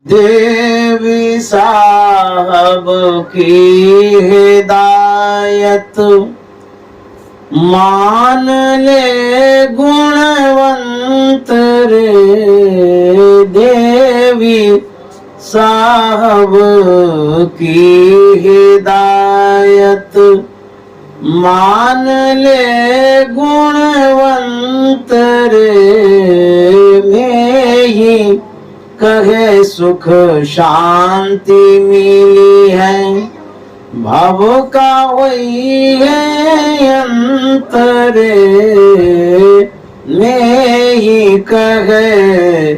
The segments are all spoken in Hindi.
देवी साहब की हिदायत मान ले गुणवंत रे, देवी साहब की हिदायत मान ले गुणवंत रे, में ही कहे सुख शांति मिली है, भव का वही है अंतरे, में ही कहे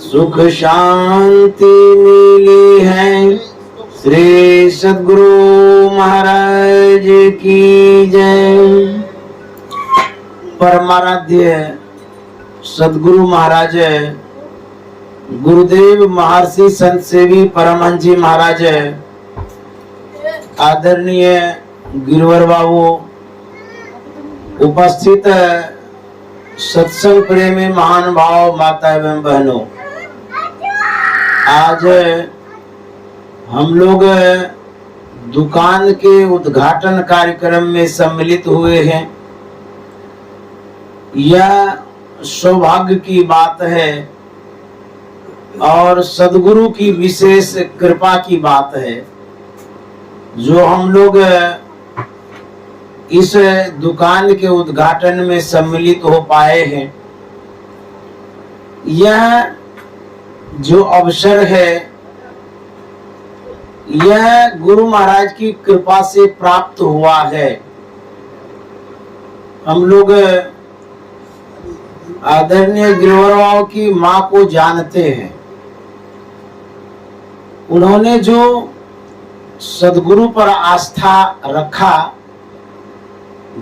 सुख शांति मिली है। श्री सद्गुरु महाराज की जय। परमाराध्य सद्गुरु महाराज गुरुदेव महर्षि संत सेवी परमहंस जी महाराज, आदरणीय गिरवर बाबू, उपस्थित सत्संग प्रेमी महान भाव माता एवं बहनों, आज हम लोग दुकान के उद्घाटन कार्यक्रम में सम्मिलित हुए हैं। यह सौभाग्य की बात है और सद्गुरु की विशेष कृपा की बात है जो हम लोग इस दुकान के उद्घाटन में सम्मिलित हो पाए हैं। यह जो अवसर है यह गुरु महाराज की कृपा से प्राप्त हुआ है। हम लोग आदरणीय गिरवरबाबू की माँ को जानते हैं। उन्होंने जो सद्गुरु पर आस्था रखा,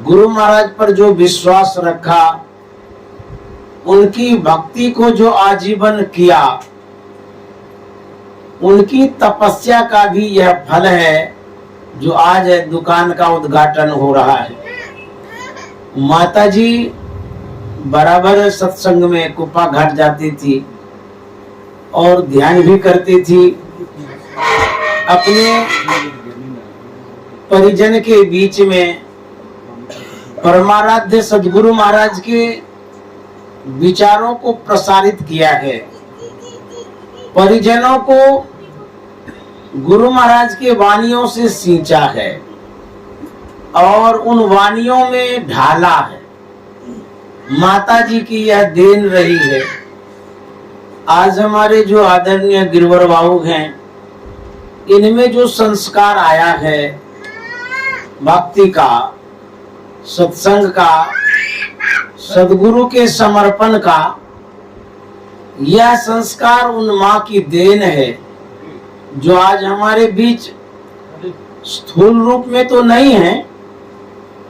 गुरु महाराज पर जो विश्वास रखा, उनकी भक्ति को जो आजीवन किया, उनकी तपस्या का भी यह फल है जो आज दुकान का उद्घाटन हो रहा है। माता जी बराबर सत्संग में कुप्पा घाट जाती थी और ध्यान भी करती थी। अपने परिजन के बीच में परमाराध्य सद्गुरु महाराज के विचारों को प्रसारित किया है। परिजनों को गुरु महाराज के वाणियों से सींचा है और उन वाणियों में ढाला है। माता जी की यह देन रही है। आज हमारे जो आदरणीय गिरवर बाबू हैं, इनमें जो संस्कार आया है भक्ति का, सत्संग का, सद्गुरु के समर्पण का, यह संस्कार उन माँ की देन है जो आज हमारे बीच स्थूल रूप में तो नहीं है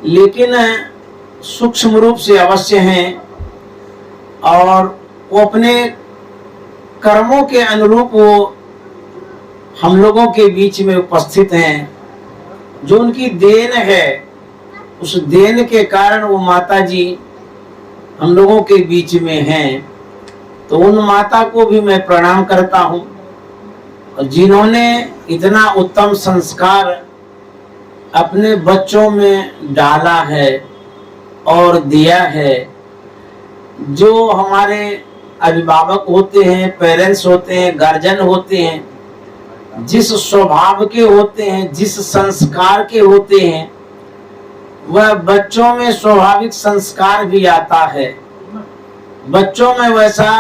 लेकिन सूक्ष्म रूप से अवश्य हैं और वो अपने कर्मों के अनुरूप वो हम लोगों के बीच में उपस्थित हैं। जो उनकी देन है, उस देन के कारण वो माता जी हम लोगों के बीच में हैं। तो उन माता को भी मैं प्रणाम करता हूँ जिन्होंने इतना उत्तम संस्कार अपने बच्चों में डाला है और दिया है। जो हमारे अभिभावक होते हैं, पेरेंट्स होते हैं, गार्जियन होते हैं, जिस स्वभाव के होते हैं, जिस संस्कार के होते हैं, वह बच्चों में स्वाभाविक संस्कार भी आता है, बच्चों में वैसा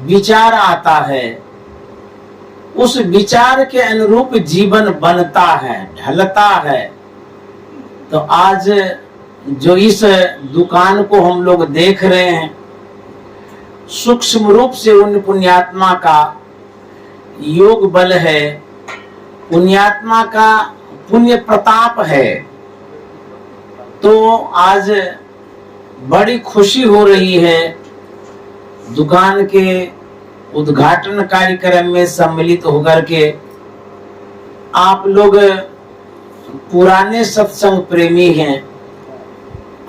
विचार आता है, उस विचार के अनुरूप जीवन बनता है, ढलता है। तो आज जो इस दुकान को हम लोग देख रहे हैं, सूक्ष्म रूप से उन पुण्यात्मा का योग बल है, पुण्यात्मा का पुण्य प्रताप है। तो आज बड़ी खुशी हो रही है दुकान के उद्घाटन कार्यक्रम में सम्मिलित होकर के। आप लोग पुराने सत्संग प्रेमी हैं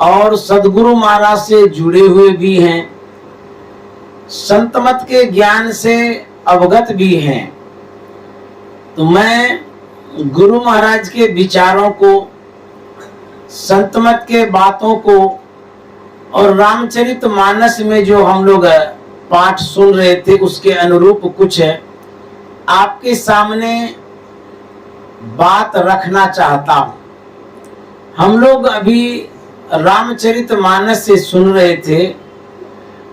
और सद्गुरु महाराज से जुड़े हुए भी हैं। संत मत के ज्ञान से अवगत भी हैं। तो मैं गुरु महाराज के विचारों को, संतमत के बातों को और रामचरितमानस में जो हम लोग पाठ सुन रहे थे उसके अनुरूप कुछ आपके सामने बात रखना चाहता हूं। हम लोग अभी रामचरितमानस से सुन रहे थे,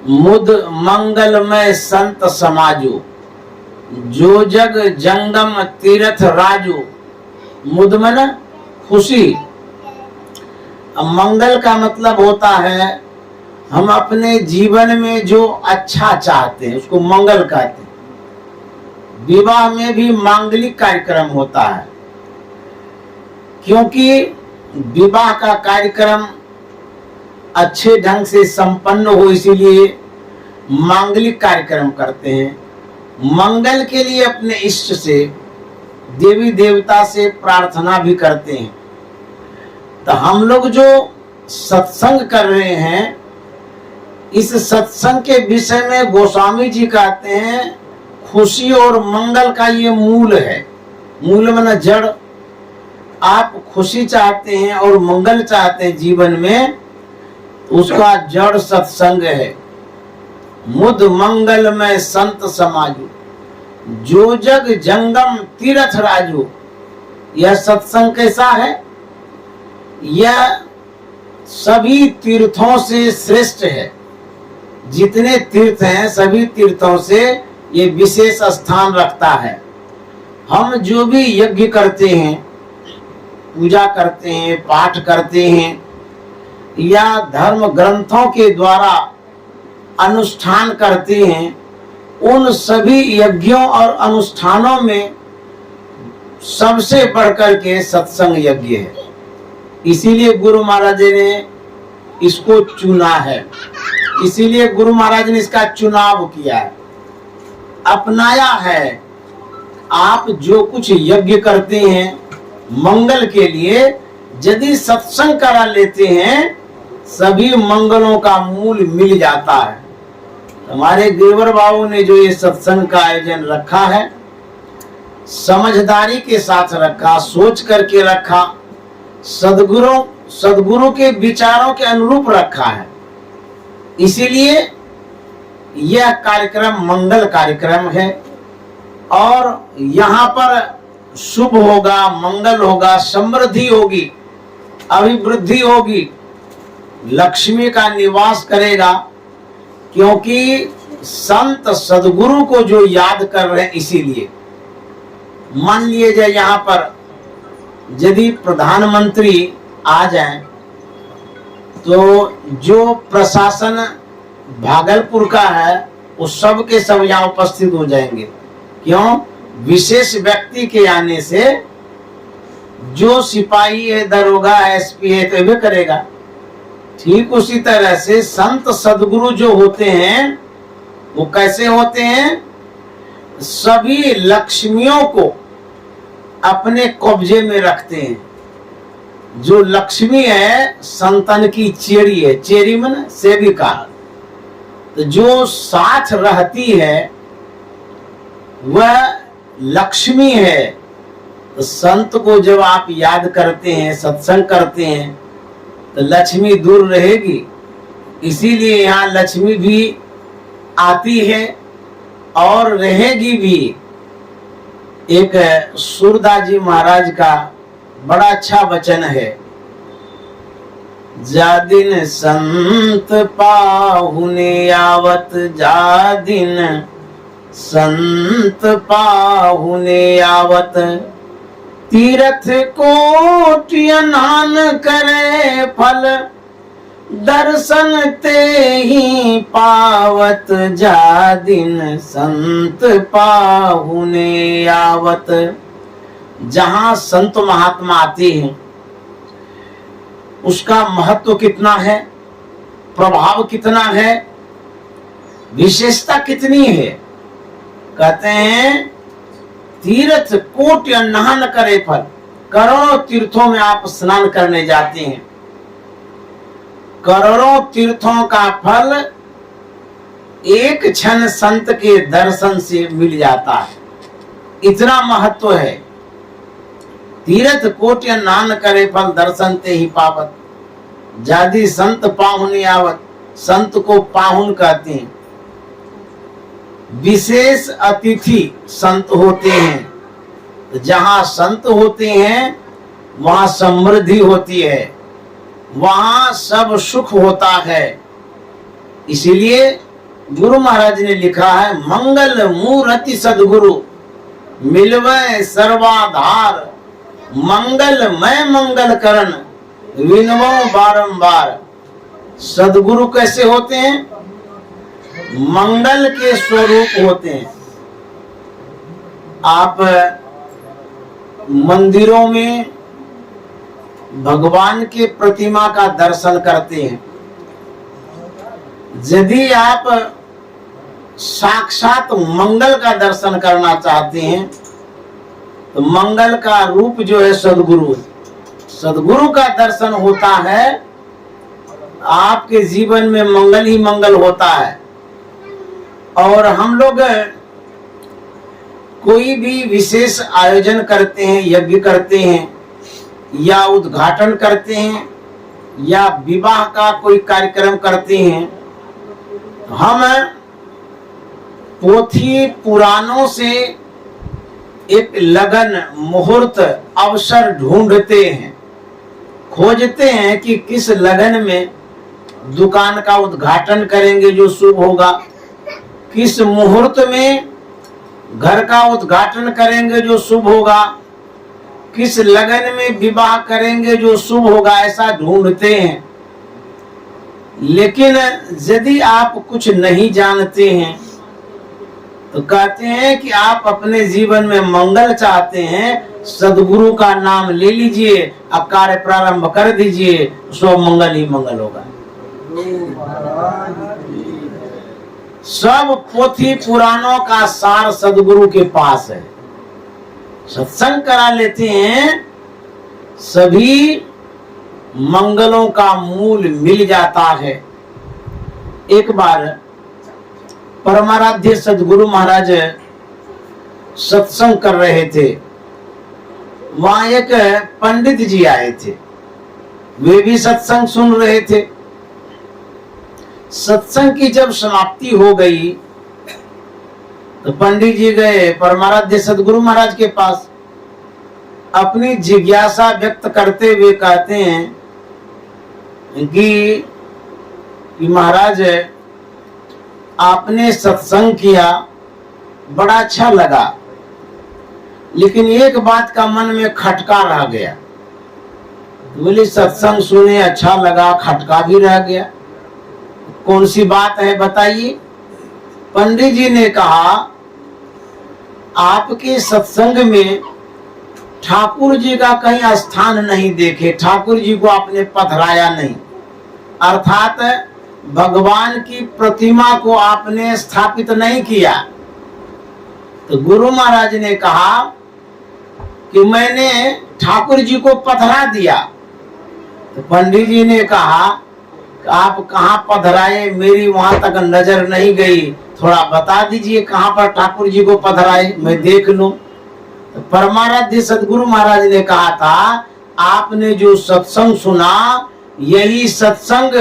मुद मंगलमय संत समाजो, जो जग जंगम तीर्थ राजो। मुद मन खुशी। मंगल का मतलब होता है हम अपने जीवन में जो अच्छा चाहते हैं उसको मंगल कहते हैं। विवाह में भी मांगलिक कार्यक्रम होता है, क्योंकि विवाह का कार्यक्रम अच्छे ढंग से संपन्न हो, इसीलिए मांगलिक कार्यक्रम करते हैं। मंगल के लिए अपने इष्ट से, देवी देवता से प्रार्थना भी करते हैं। तो हम लोग जो सत्संग कर रहे हैं, इस सत्संग के विषय में गोस्वामी जी कहते हैं खुशी और मंगल का ये मूल है। मूल माना जड़। आप खुशी चाहते हैं और मंगल चाहते हैं जीवन में, उसका जड़ सत्संग है। मुद मंगलमय संत समाजो, जो जग जंगम तीर्थ राजो। यह सत्संग कैसा है? यह सभी तीर्थों से श्रेष्ठ है। जितने तीर्थ हैं सभी तीर्थों से ये विशेष स्थान रखता है। हम जो भी यज्ञ करते हैं, पूजा करते हैं, पाठ करते हैं या धर्म ग्रंथों के द्वारा अनुष्ठान करते हैं, उन सभी यज्ञों और अनुष्ठानों में सबसे बढ़कर के सत्संग यज्ञ है। इसीलिए गुरु महाराज ने इसको चुना है, इसीलिए गुरु महाराज ने इसका चुनाव किया है, अपनाया है। आप जो कुछ यज्ञ करते हैं मंगल के लिए, यदि सत्संग करा लेते हैं, सभी मंगलों का मूल मिल जाता है। हमारे गिरवर बाबू ने जो ये सत्संग का आयोजन रखा है, समझदारी के साथ रखा, सोच करके रखा, सदगुरु के विचारों के अनुरूप रखा है। इसीलिए यह कार्यक्रम मंगल कार्यक्रम है और यहाँ पर शुभ होगा, मंगल होगा, समृद्धि होगी, अभिवृद्धि होगी, लक्ष्मी का निवास करेगा। क्योंकि संत सदगुरु को जो याद कर रहे हैं, इसीलिए मान लिए जाए यहाँ पर यदि प्रधानमंत्री आ जाएं तो जो प्रशासन भागलपुर का है वो सब के सब यहाँ उपस्थित हो जाएंगे। क्यों? विशेष व्यक्ति के आने से जो सिपाही है, दरोगा है, एसपी है, तो भी करेगा। ठीक उसी तरह से संत सदगुरु जो होते हैं वो कैसे होते हैं? सभी लक्ष्मियों को अपने कब्जे में रखते हैं। जो लक्ष्मी है संतान की चेरी है, चेरी मन सेविका, तो जो साथ रहती है वह लक्ष्मी है। तो संत को जब आप याद करते हैं, सत्संग करते हैं, तो लक्ष्मी दूर रहेगी। इसीलिए यहाँ लक्ष्मी भी आती है और रहेगी भी। एक सूरदास जी महाराज का बड़ा अच्छा वचन है, जा दिन संत पाहुने आवत, जा दिन संत पाहुने आवत, तीर्थ कोटि स्नान करे फल, दर्शन ते ही पावत, जा दिन संत पाहुने आवत। जहां संत महात्मा आते हैं उसका महत्व कितना है, प्रभाव कितना है, विशेषता कितनी है। कहते हैं तीर्थ कोटि स्नान करे फल, करोड़ों तीर्थों में आप स्नान करने जाते हैं, करोड़ों तीर्थों का फल एक क्षण संत के दर्शन से मिल जाता है, इतना महत्व है। तीर्थ कोटि नान करे फल दर्शन ते ही पावत, जादि संत पाहुन आवत। संत को पाहुन कहते हैं, विशेष अतिथि संत होते हैं। जहां संत होते हैं वहां समृद्धि होती है, वहां सब सुख होता है। इसीलिए गुरु महाराज ने लिखा है, मंगल मूर्ति सदगुरु मिलवै सर्वाधार, मंगल मैं मंगल करन विनवो बारंबार। सदगुरु कैसे होते हैं? मंगल के स्वरूप होते हैं। आप मंदिरों में भगवान के प्रतिमा का दर्शन करते हैं। यदि आप साक्षात मंगल का दर्शन करना चाहते हैं तो मंगल का रूप जो है सदगुरु, सदगुरु का दर्शन होता है, आपके जीवन में मंगल ही मंगल होता है। और हम लोग कोई भी विशेष आयोजन करते हैं, यज्ञ करते हैं या उद्घाटन करते हैं या विवाह का कोई कार्यक्रम करते हैं, हम पोथी पुराणों से एक लगन मुहूर्त अवसर ढूंढते हैं, खोजते हैं कि किस लगन में दुकान का उद्घाटन करेंगे जो शुभ होगा, किस मुहूर्त में घर का उद्घाटन करेंगे जो शुभ होगा, किस लगन में विवाह करेंगे जो शुभ होगा, ऐसा ढूंढते हैं। लेकिन यदि आप कुछ नहीं जानते हैं तो कहते हैं कि आप अपने जीवन में मंगल चाहते हैं, सदगुरु का नाम ले लीजिए, अब कार्य प्रारंभ कर दीजिए, सब मंगल ही मंगल होगा। सब पोथी पुराणों का सार सदगुरु के पास है। सत्संग करा लेते हैं, सभी मंगलों का मूल मिल जाता है। एक बार परमाराध्य सदगुरु महाराज सत्संग कर रहे थे, वहां एक पंडित जी आए थे, वे भी सत्संग सुन रहे थे। सत्संग की जब समाप्ति हो गई तो पंडित जी गए परमाराध्य सदगुरु महाराज के पास, अपनी जिज्ञासा व्यक्त करते हुए कहते हैं कि महाराज आपने सत्संग किया, बड़ा अच्छा लगा, लेकिन एक बात का मन में खटका रह गया। बोले सत्संग सुने अच्छा लगा, खटका भी रह गया, कौन सी बात है बताइए। पंडित जी ने कहा, आपके सत्संग में ठाकुर जी का कहीं स्थान नहीं देखे, ठाकुर जी को आपने पधराया नहीं, अर्थात भगवान की प्रतिमा को आपने स्थापित नहीं किया। तो गुरु महाराज ने कहा कि मैंने ठाकुर जी को पधरा दिया। तो पंडित जी ने कहा आप कहाँ पधराए, मेरी वहां तक नजर नहीं गई, थोड़ा बता दीजिए कहाँ पर ठाकुर जी को पधराए, मैं देख लूं। तो परमाराध्य सदगुरु महाराज ने कहा था, आपने जो सत्संग सुना यही सत्संग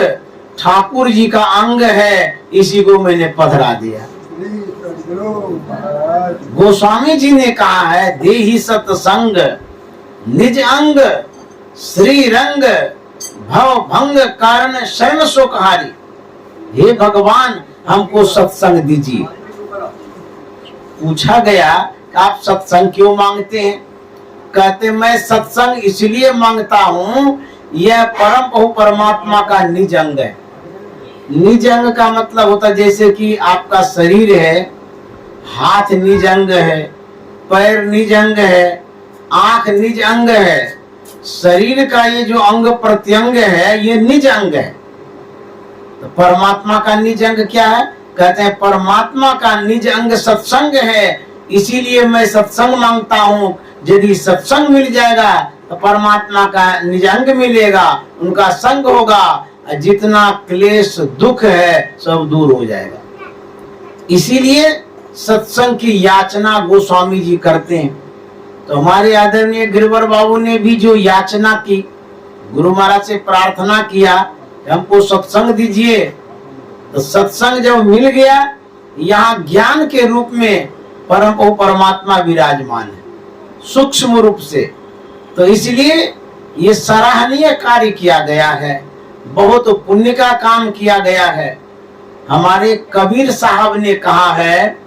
ठाकुर जी का अंग है, इसी को मैंने पधरा दिया। गोस्वामी जी ने कहा है, देहि सत्संग निज अंग श्री रंग भव भंग कारण शरण शोकहारी। हे भगवान हमको सत्संग दीजिए। पूछा गया कि आप सत्संग क्यों मांगते हैं? कहते मैं सत्संग इसलिए मांगता हूँ, यह परम बहु परमात्मा का निज अंग है। निज अंग का मतलब होता है जैसे कि आपका शरीर है, हाथ निज अंग है, पैर निज अंग है, आंख निज अंग है, शरीर का ये जो अंग प्रत्यंग है ये निज अंग है। तो परमात्मा का निज अंग क्या है? कहते हैं परमात्मा का निज अंग सत्संग है, इसीलिए मैं सत्संग मांगता हूँ। यदि सत्संग मिल जाएगा तो परमात्मा का निज अंग मिलेगा, उनका संग होगा, जितना क्लेश दुख है सब दूर हो जाएगा। इसीलिए सत्संग की याचना गोस्वामी जी करते हैं। तो हमारे आदरणीय गिरवर बाबू ने भी जो याचना की, गुरु महाराज से प्रार्थना किया हमको सत्संग दीजिए, तो सत्संग जब मिल गया, यहाँ ज्ञान के रूप में परमात्मा विराजमान है सूक्ष्म रूप से। तो इसलिए ये सराहनीय कार्य किया गया है, बहुत पुण्य का काम किया गया है। हमारे कबीर साहब ने कहा है,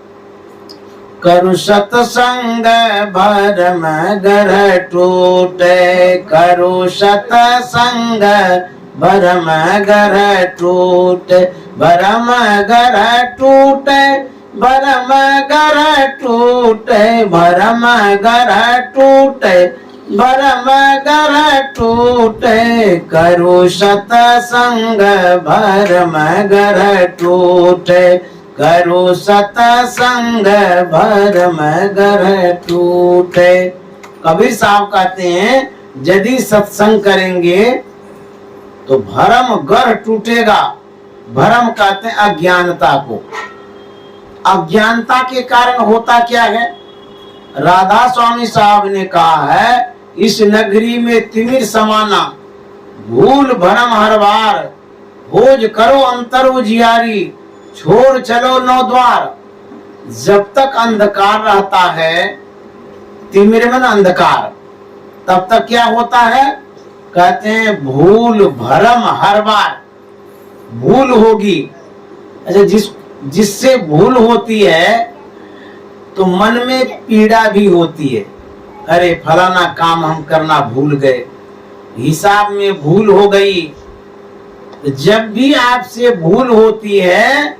करु सतसंग भरम घर टूटे, करु सतसंग भरम घर टूटे, भरम घर टूटे, भरम घर टूटे, भरम घर टूटे, भरम घर टूटे, करु सतसंग भरम घर टूटे, करु सतसंग भरम घर टूटे। कबीर साहब कहते हैं यदि सत्संग करेंगे तो भरम घर टूटेगा। भरम कहते हैं अज्ञानता को। अज्ञानता के कारण होता क्या है? राधा स्वामी साहब ने कहा है, इस नगरी में तिमिर समाना, भूल भरम हर बार, खोज करो अंतर उजियारी, छोड़ चलो नौ द्वार। जब तक अंधकार रहता है, तिमिर में अंधकार, तब तक क्या होता है? कहते हैं भूल भरम हर बार, भूल होगी। अच्छा, जिससे भूल होती है तो मन में पीड़ा भी होती है। अरे फलाना काम हम करना भूल गए, हिसाब में भूल हो गई। तो जब भी आपसे भूल होती है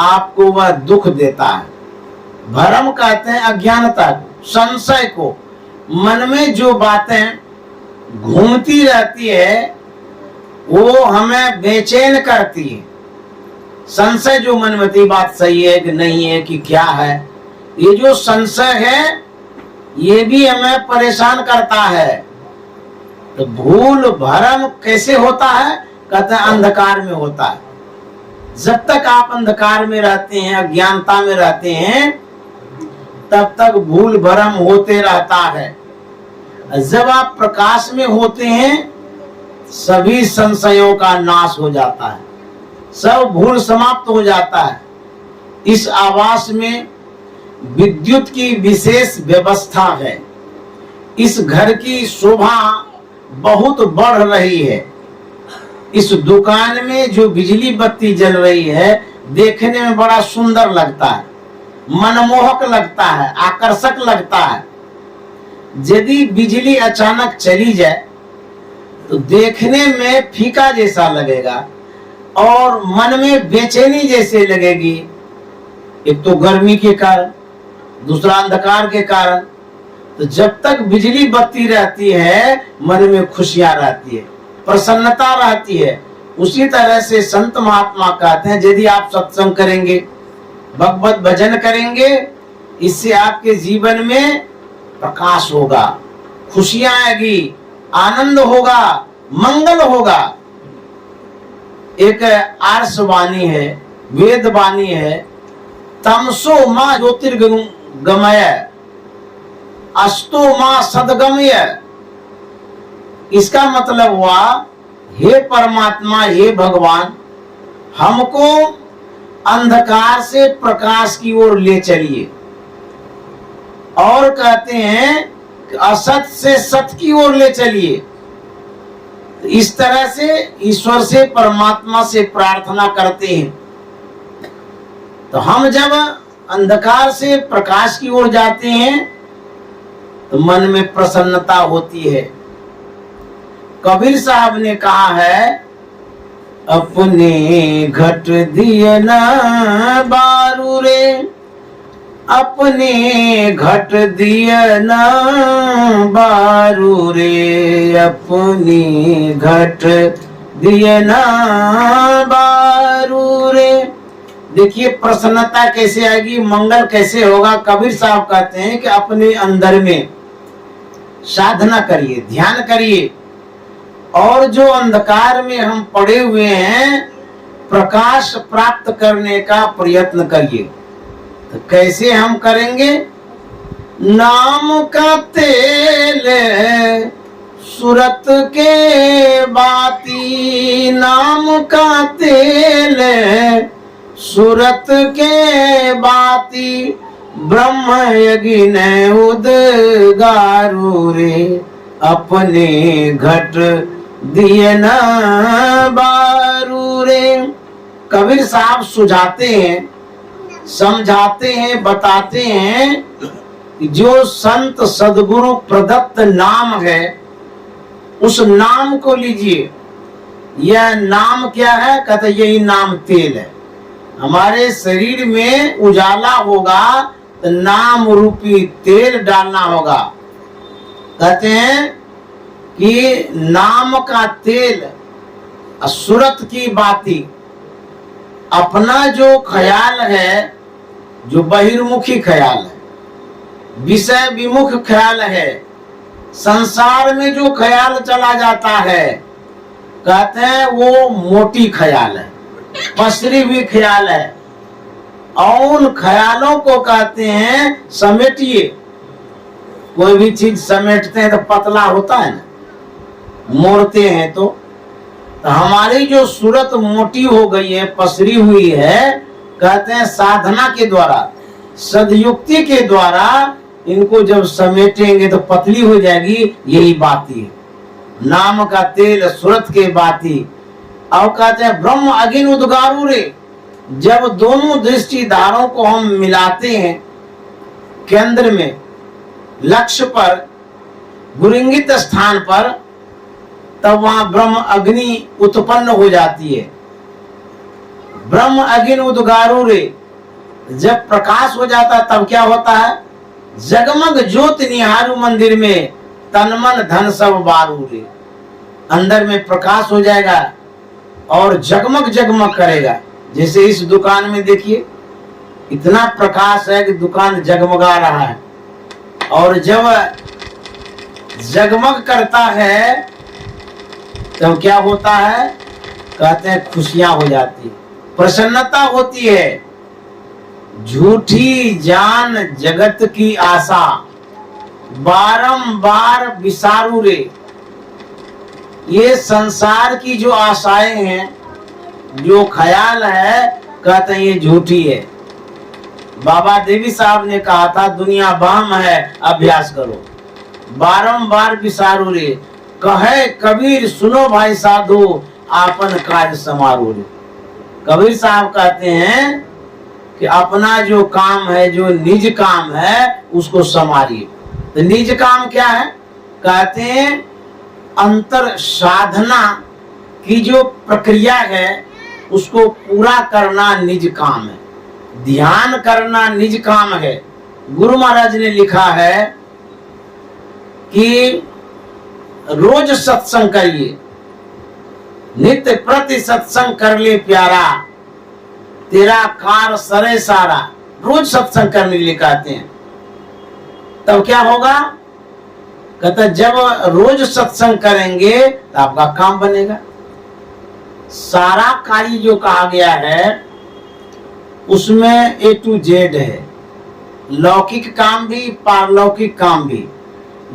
आपको वह दुख देता है। भरम कहते हैं अज्ञानता को, संशय को। मन में जो बातें घूमती रहती है वो हमें बेचैन करती है। संशय जो मन में थी, बात सही है कि नहीं है कि क्या है, ये जो संशय है ये भी हमें परेशान करता है। तो भूल भरम कैसे होता है? कहते हैं अंधकार में होता है। जब तक आप अंधकार में रहते हैं, अज्ञानता में रहते हैं, तब तक भूल भरम होते रहता है। जब आप प्रकाश में होते हैं सभी संशयों का नाश हो जाता है, सब भूल समाप्त हो जाता है। इस आवास में विद्युत की विशेष व्यवस्था है। इस घर की शोभा बहुत बढ़ रही है। इस दुकान में जो बिजली बत्ती जल रही है देखने में बड़ा सुंदर लगता है, मनमोहक लगता है, आकर्षक लगता है। यदि बिजली अचानक चली जाए तो देखने में फीका जैसा लगेगा और मन में बेचैनी जैसे लगेगी। एक तो गर्मी के कारण, दूसरा अंधकार के कारण। तो जब तक बिजली बत्ती रहती है मन में खुशियां रहती है, प्रसन्नता रहती है। उसी तरह से संत महात्मा कहते हैं यदि आप सत्संग करेंगे, भगवत भजन करेंगे, इससे आपके जीवन में प्रकाश होगा, खुशियां आएगी, आनंद होगा, मंगल होगा। एक आर्ष वाणी है, वेद वाणी है, तमसो मां ज्योतिर्गमय, अस्तो मां सदगमय। इसका मतलब हुआ, हे परमात्मा, हे भगवान, हमको अंधकार से प्रकाश की ओर ले चलिए। और कहते हैं कि असत से सत की ओर ले चलिए। इस तरह से ईश्वर से, परमात्मा से प्रार्थना करते हैं। तो हम जब अंधकार से प्रकाश की ओर जाते हैं तो मन में प्रसन्नता होती है। कबीर साहब ने कहा है, अपने घट दिए न बारू रे, अपने घट दिए न बारू रे, अपनी घट दिए न बारू रे। देखिए प्रसन्नता कैसे आएगी, मंगल कैसे होगा। कबीर साहब कहते हैं कि अपने अंदर में साधना करिए, ध्यान करिए, और जो अंधकार में हम पड़े हुए हैं प्रकाश प्राप्त करने का प्रयत्न करिए। तो कैसे हम करेंगे? नाम का तेल सूरत के बाती, नाम का तेल सूरत के बाती, ब्रह्म यज्ञ उद्गारू रे, अपने घट दिए न बारू रे। कबीर साहब सुझाते हैं, समझाते हैं, बताते हैं कि जो संत सदगुरु प्रदत्त नाम है उस नाम को लीजिए। यह नाम क्या है? कहते यही नाम तेल है। हमारे शरीर में उजाला होगा तो नाम रूपी तेल डालना होगा। कहते हैं कि नाम का तेल सूरत की बाती, अपना जो ख्याल है, जो बहिर्मुखी ख्याल है, विषय विमुख ख्याल है, संसार में जो ख्याल चला जाता है, कहते हैं वो मोटी ख्याल है, पसरी हुई ख्याल है। और उन ख्यालों को कहते हैं समेटिए। कोई भी चीज समेटते हैं तो पतला होता है ना, मोड़ते हैं तो हमारी जो सूरत मोटी हो गई है, पसरी हुई है, कहते हैं साधना के द्वारा, सदयुक्ति के द्वारा इनको जब समेटेंगे तो पतली हो जाएगी। यही बाती है, नाम का तेल सूरत के बाती। और कहते हैं ब्रह्म अग्नि उद्गारू रे, जब दोनों दृष्टिधारों को हम मिलाते हैं केंद्र में, लक्ष्य पर, गुरुंगित स्थान पर, तब वहां ब्रह्म अग्नि उत्पन्न हो जाती है। ब्रह्म अग्नि उद्गारू रे, जब प्रकाश हो जाता है तब क्या होता है? जगमग ज्योत निहारू मंदिर में, तन मन धन सब बारू रे। अंदर में प्रकाश हो जाएगा और जगमग जगमग करेगा। जैसे इस दुकान में देखिए इतना प्रकाश है कि दुकान जगमगा रहा है। और जब जगमग करता है तब क्या होता है? कहते हैं खुशियां हो जाती है, प्रसन्नता होती है। झूठी जान जगत की आशा, बारंबार विसारू रे। ये संसार की जो आशाएं हैं, जो ख्याल है, कहते हैं ये झूठी है। बाबा देवी साहब ने कहा था दुनिया वहम है, अभ्यास करो। बारंबार विसारू रे, कहे कबीर सुनो भाई साधु, आपन कार्य समारो रे। कबीर साहब कहते हैं कि अपना जो काम है, जो निज काम है, उसको संवारिए। तो निज काम क्या है? कहते हैं अंतर साधना की जो प्रक्रिया है उसको पूरा करना निज काम है, ध्यान करना निज काम है। गुरु महाराज ने लिखा है कि रोज सत्संग करिए, नित्य प्रति सत्संग कर ले प्यारा, तेरा कार सरे सारा। रोज सत्संग करने के लिए कहते हैं। तब क्या होगा? कहता जब रोज सत्संग करेंगे तो आपका काम बनेगा। सारा कार्य जो कहा गया है उसमें A to Z है, लौकिक काम भी, पारलौकिक काम भी।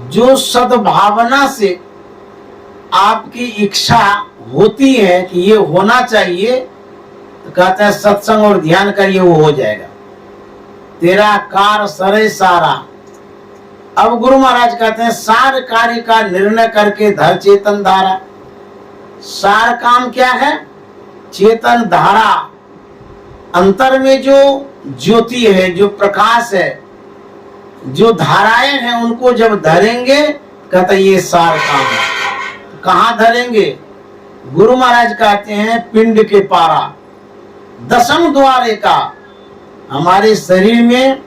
जो सद्भावना से आपकी इच्छा होती है कि ये होना चाहिए, तो कहते हैं सत्संग और ध्यान करिए, वो हो जाएगा। तेरा कार सरे सारा। अब गुरु महाराज कहते हैं सार कार्य का निर्णय करके धर चेतन धारा। सार काम क्या है? चेतन धारा। अंतर में जो ज्योति है, जो प्रकाश है, जो धाराएं हैं, उनको जब धरेंगे कहते ये सार काम है। कहाँ धरेंगे? गुरु महाराज कहते हैं पिंड के पारा, दसम द्वारे का। हमारे शरीर में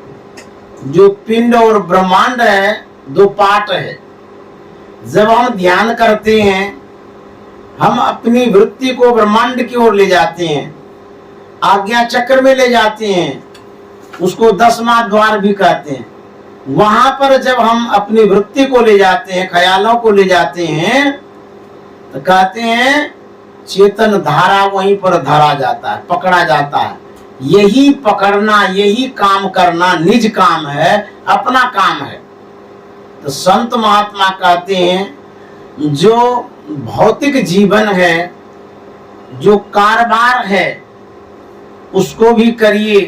जो पिंड और ब्रह्मांड है, दो पार्ट है। जब हम ध्यान करते हैं, हम अपनी वृत्ति को ब्रह्मांड की ओर ले जाते हैं, आज्ञा चक्र में ले जाते हैं, उसको 10वां द्वार भी कहते हैं। वहां पर जब हम अपनी वृत्ति को ले जाते हैं, ख्यालों को ले जाते हैं, तो कहते हैं चेतन धारा वहीं पर धरा जाता है, पकड़ा जाता है। यही पकड़ना, यही काम करना निज काम है, अपना काम है। तो संत महात्मा कहते हैं जो भौतिक जीवन है, जो कारोबार है उसको भी करिए,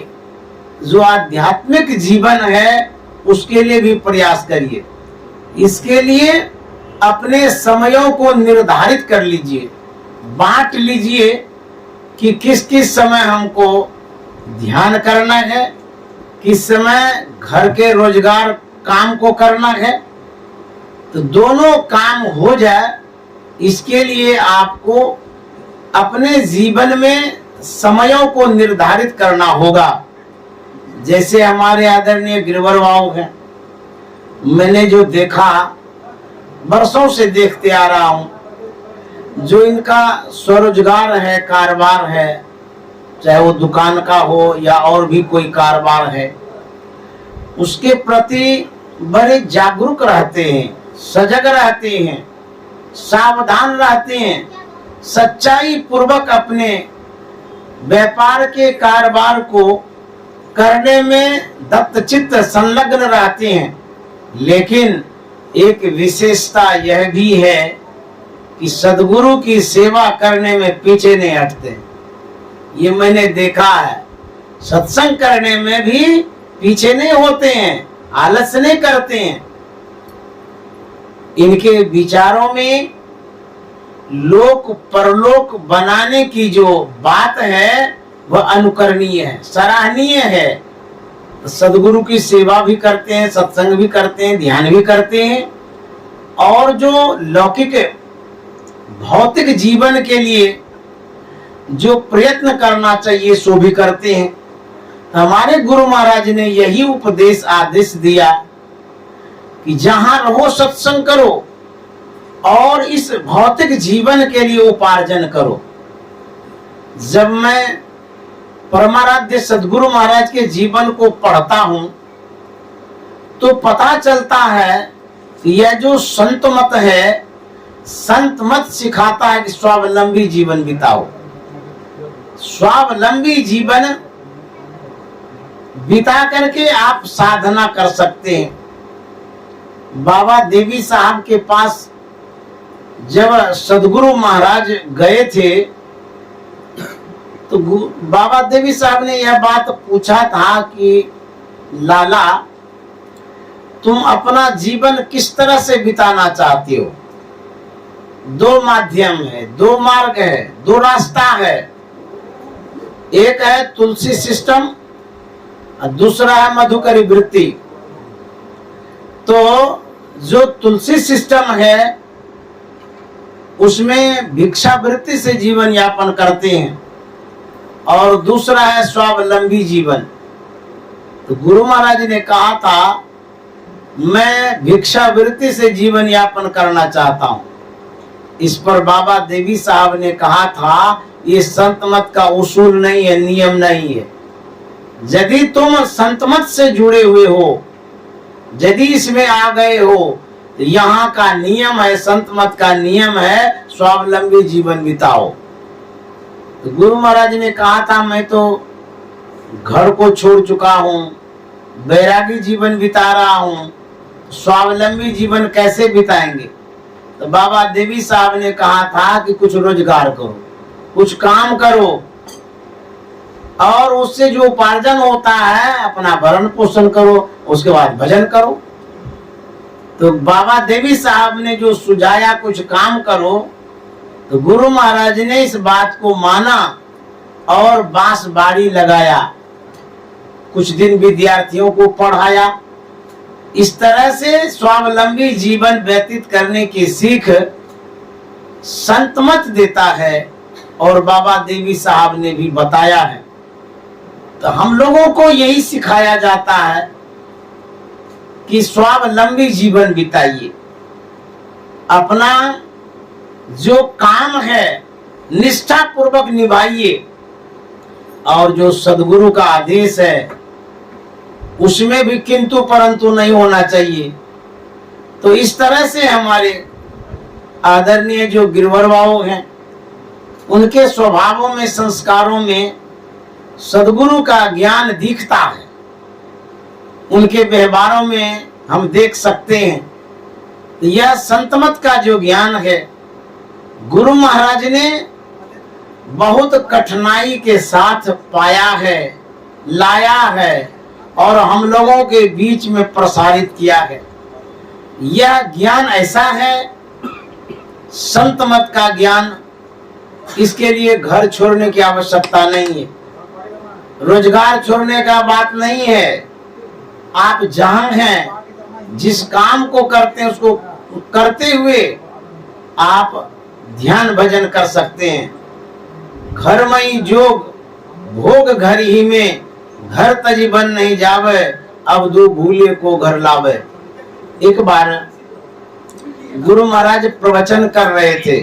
जो आध्यात्मिक जीवन है उसके लिए भी प्रयास करिए। इसके लिए अपने समयों को निर्धारित कर लीजिए, बांट लीजिए कि किस किस समय हमको ध्यान करना है, किस समय घर के रोजगार काम को करना है। तो दोनों काम हो जाए, इसके लिए आपको अपने जीवन में समयों को निर्धारित करना होगा। जैसे हमारे आदरणीय गिरवर बाबू हैं, मैंने जो देखा, वर्षों से देखते आ रहा हूं, जो इनका स्वरोजगार है, कारोबार है, चाहे वो दुकान का हो या और भी कोई कारोबार है, उसके प्रति बड़े जागरूक रहते हैं, सजग रहते हैं, सावधान रहते हैं, सच्चाई पूर्वक अपने व्यापार के कारोबार को करने में दत्तचित्त संलग्न रहते हैं। लेकिन एक विशेषता यह भी है कि सद्गुरु की सेवा करने में पीछे नहीं हटते। ये मैंने देखा है, सत्संग करने में भी पीछे नहीं होते हैं, आलस्य नहीं करते हैं। इनके विचारों में लोक परलोक बनाने की जो बात है वह अनुकरणीय है, सराहनीय है। सद्गुरु की सेवा भी करते हैं, सत्संग भी करते हैं, ध्यान भी करते हैं, और जो लौकिक भौतिक जीवन के लिए जो प्रयत्न करना चाहिए सो भी करते हैं। हमारे गुरु महाराज ने यही उपदेश आदेश दिया कि जहां रहो सत्संग करो और इस भौतिक जीवन के लिए उपार्जन करो। जब मैं परमाराध्य सद्गुरु महाराज के जीवन को पढ़ता हूं तो पता चलता है कि यह जो संत मत है, संत मत सिखाता है कि स्वावलंबी जीवन बिताओ। स्वावलंबी जीवन बिता करके आप साधना कर सकते हैं। बाबा देवी साहब के पास जब सद्गुरु महाराज गए थे तो बाबा देवी साहब ने यह बात पूछा था कि लाला, तुम अपना जीवन किस तरह से बिताना चाहते हो? दो माध्यम है, दो मार्ग है, दो रास्ता है। एक है तुलसी सिस्टम और दूसरा है मधुकरी वृत्ति। तो जो तुलसी सिस्टम है उसमें भिक्षा वृत्ति से जीवन यापन करते हैं, और दूसरा है स्वावलंबी जीवन। तो गुरु महाराज ने कहा था मैं भिक्षा वृत्ति से जीवन यापन करना चाहता हूं। इस पर बाबा देवी साहब ने कहा था ये संत मत का उसूल नहीं है, नियम नहीं है। यदि तुम संत मत से जुड़े हुए हो, यदि इसमें आ गए हो, तो यहाँ का नियम है, संत मत का नियम है स्वावलंबी जीवन बिताओ। तो गुरु महाराज ने कहा था मैं तो घर को छोड़ चुका हूँ, बैरागी जीवन बिता रहा हूँ, स्वावलंबी जीवन कैसे बिताएंगे? तो बाबा देवी साहब ने कहा था कि कुछ रोजगार करो, कुछ काम करो, और उससे जो उपार्जन होता है अपना भरण पोषण करो, उसके बाद भजन करो। तो बाबा देवी साहब ने जो सुझाया कुछ काम करो, तो गुरु महाराज ने इस बात को माना और बांस बाड़ी लगाया, कुछ दिन विद्यार्थियों को पढ़ाया। इस तरह से स्वावलंबी जीवन व्यतीत करने की सीख संत मत देता है और बाबा देवी साहब ने भी बताया है। तो हम लोगों को यही सिखाया जाता है कि स्वावलंबी जीवन बिताइए, अपना जो काम है निष्ठा पूर्वक निभाइए, और जो सद्गुरु का आदेश है उसमें भी किंतु परंतु नहीं होना चाहिए। तो इस तरह से हमारे आदरणीय जो गिरवर बाबू हैं, उनके स्वभावों में, संस्कारों में सदगुरु का ज्ञान दिखता है, उनके व्यवहारों में हम देख सकते हैं। यह संतमत का जो ज्ञान है, गुरु महाराज ने बहुत कठिनाई के साथ पाया है, लाया है और हम लोगों के बीच में प्रसारित किया है। यह ज्ञान ऐसा है, संत मत का ज्ञान, इसके लिए घर छोड़ने की आवश्यकता नहीं है, रोजगार छोड़ने का बात नहीं है। आप जहां हैं, जिस काम को करते हैं उसको करते हुए आप ध्यान भजन कर सकते हैं। घर में ही जोग भोग घर ही में, घर तजी बन नहीं जावे, अब दो भूले को घर लावे। एक बार गुरु महाराज प्रवचन कर रहे थे,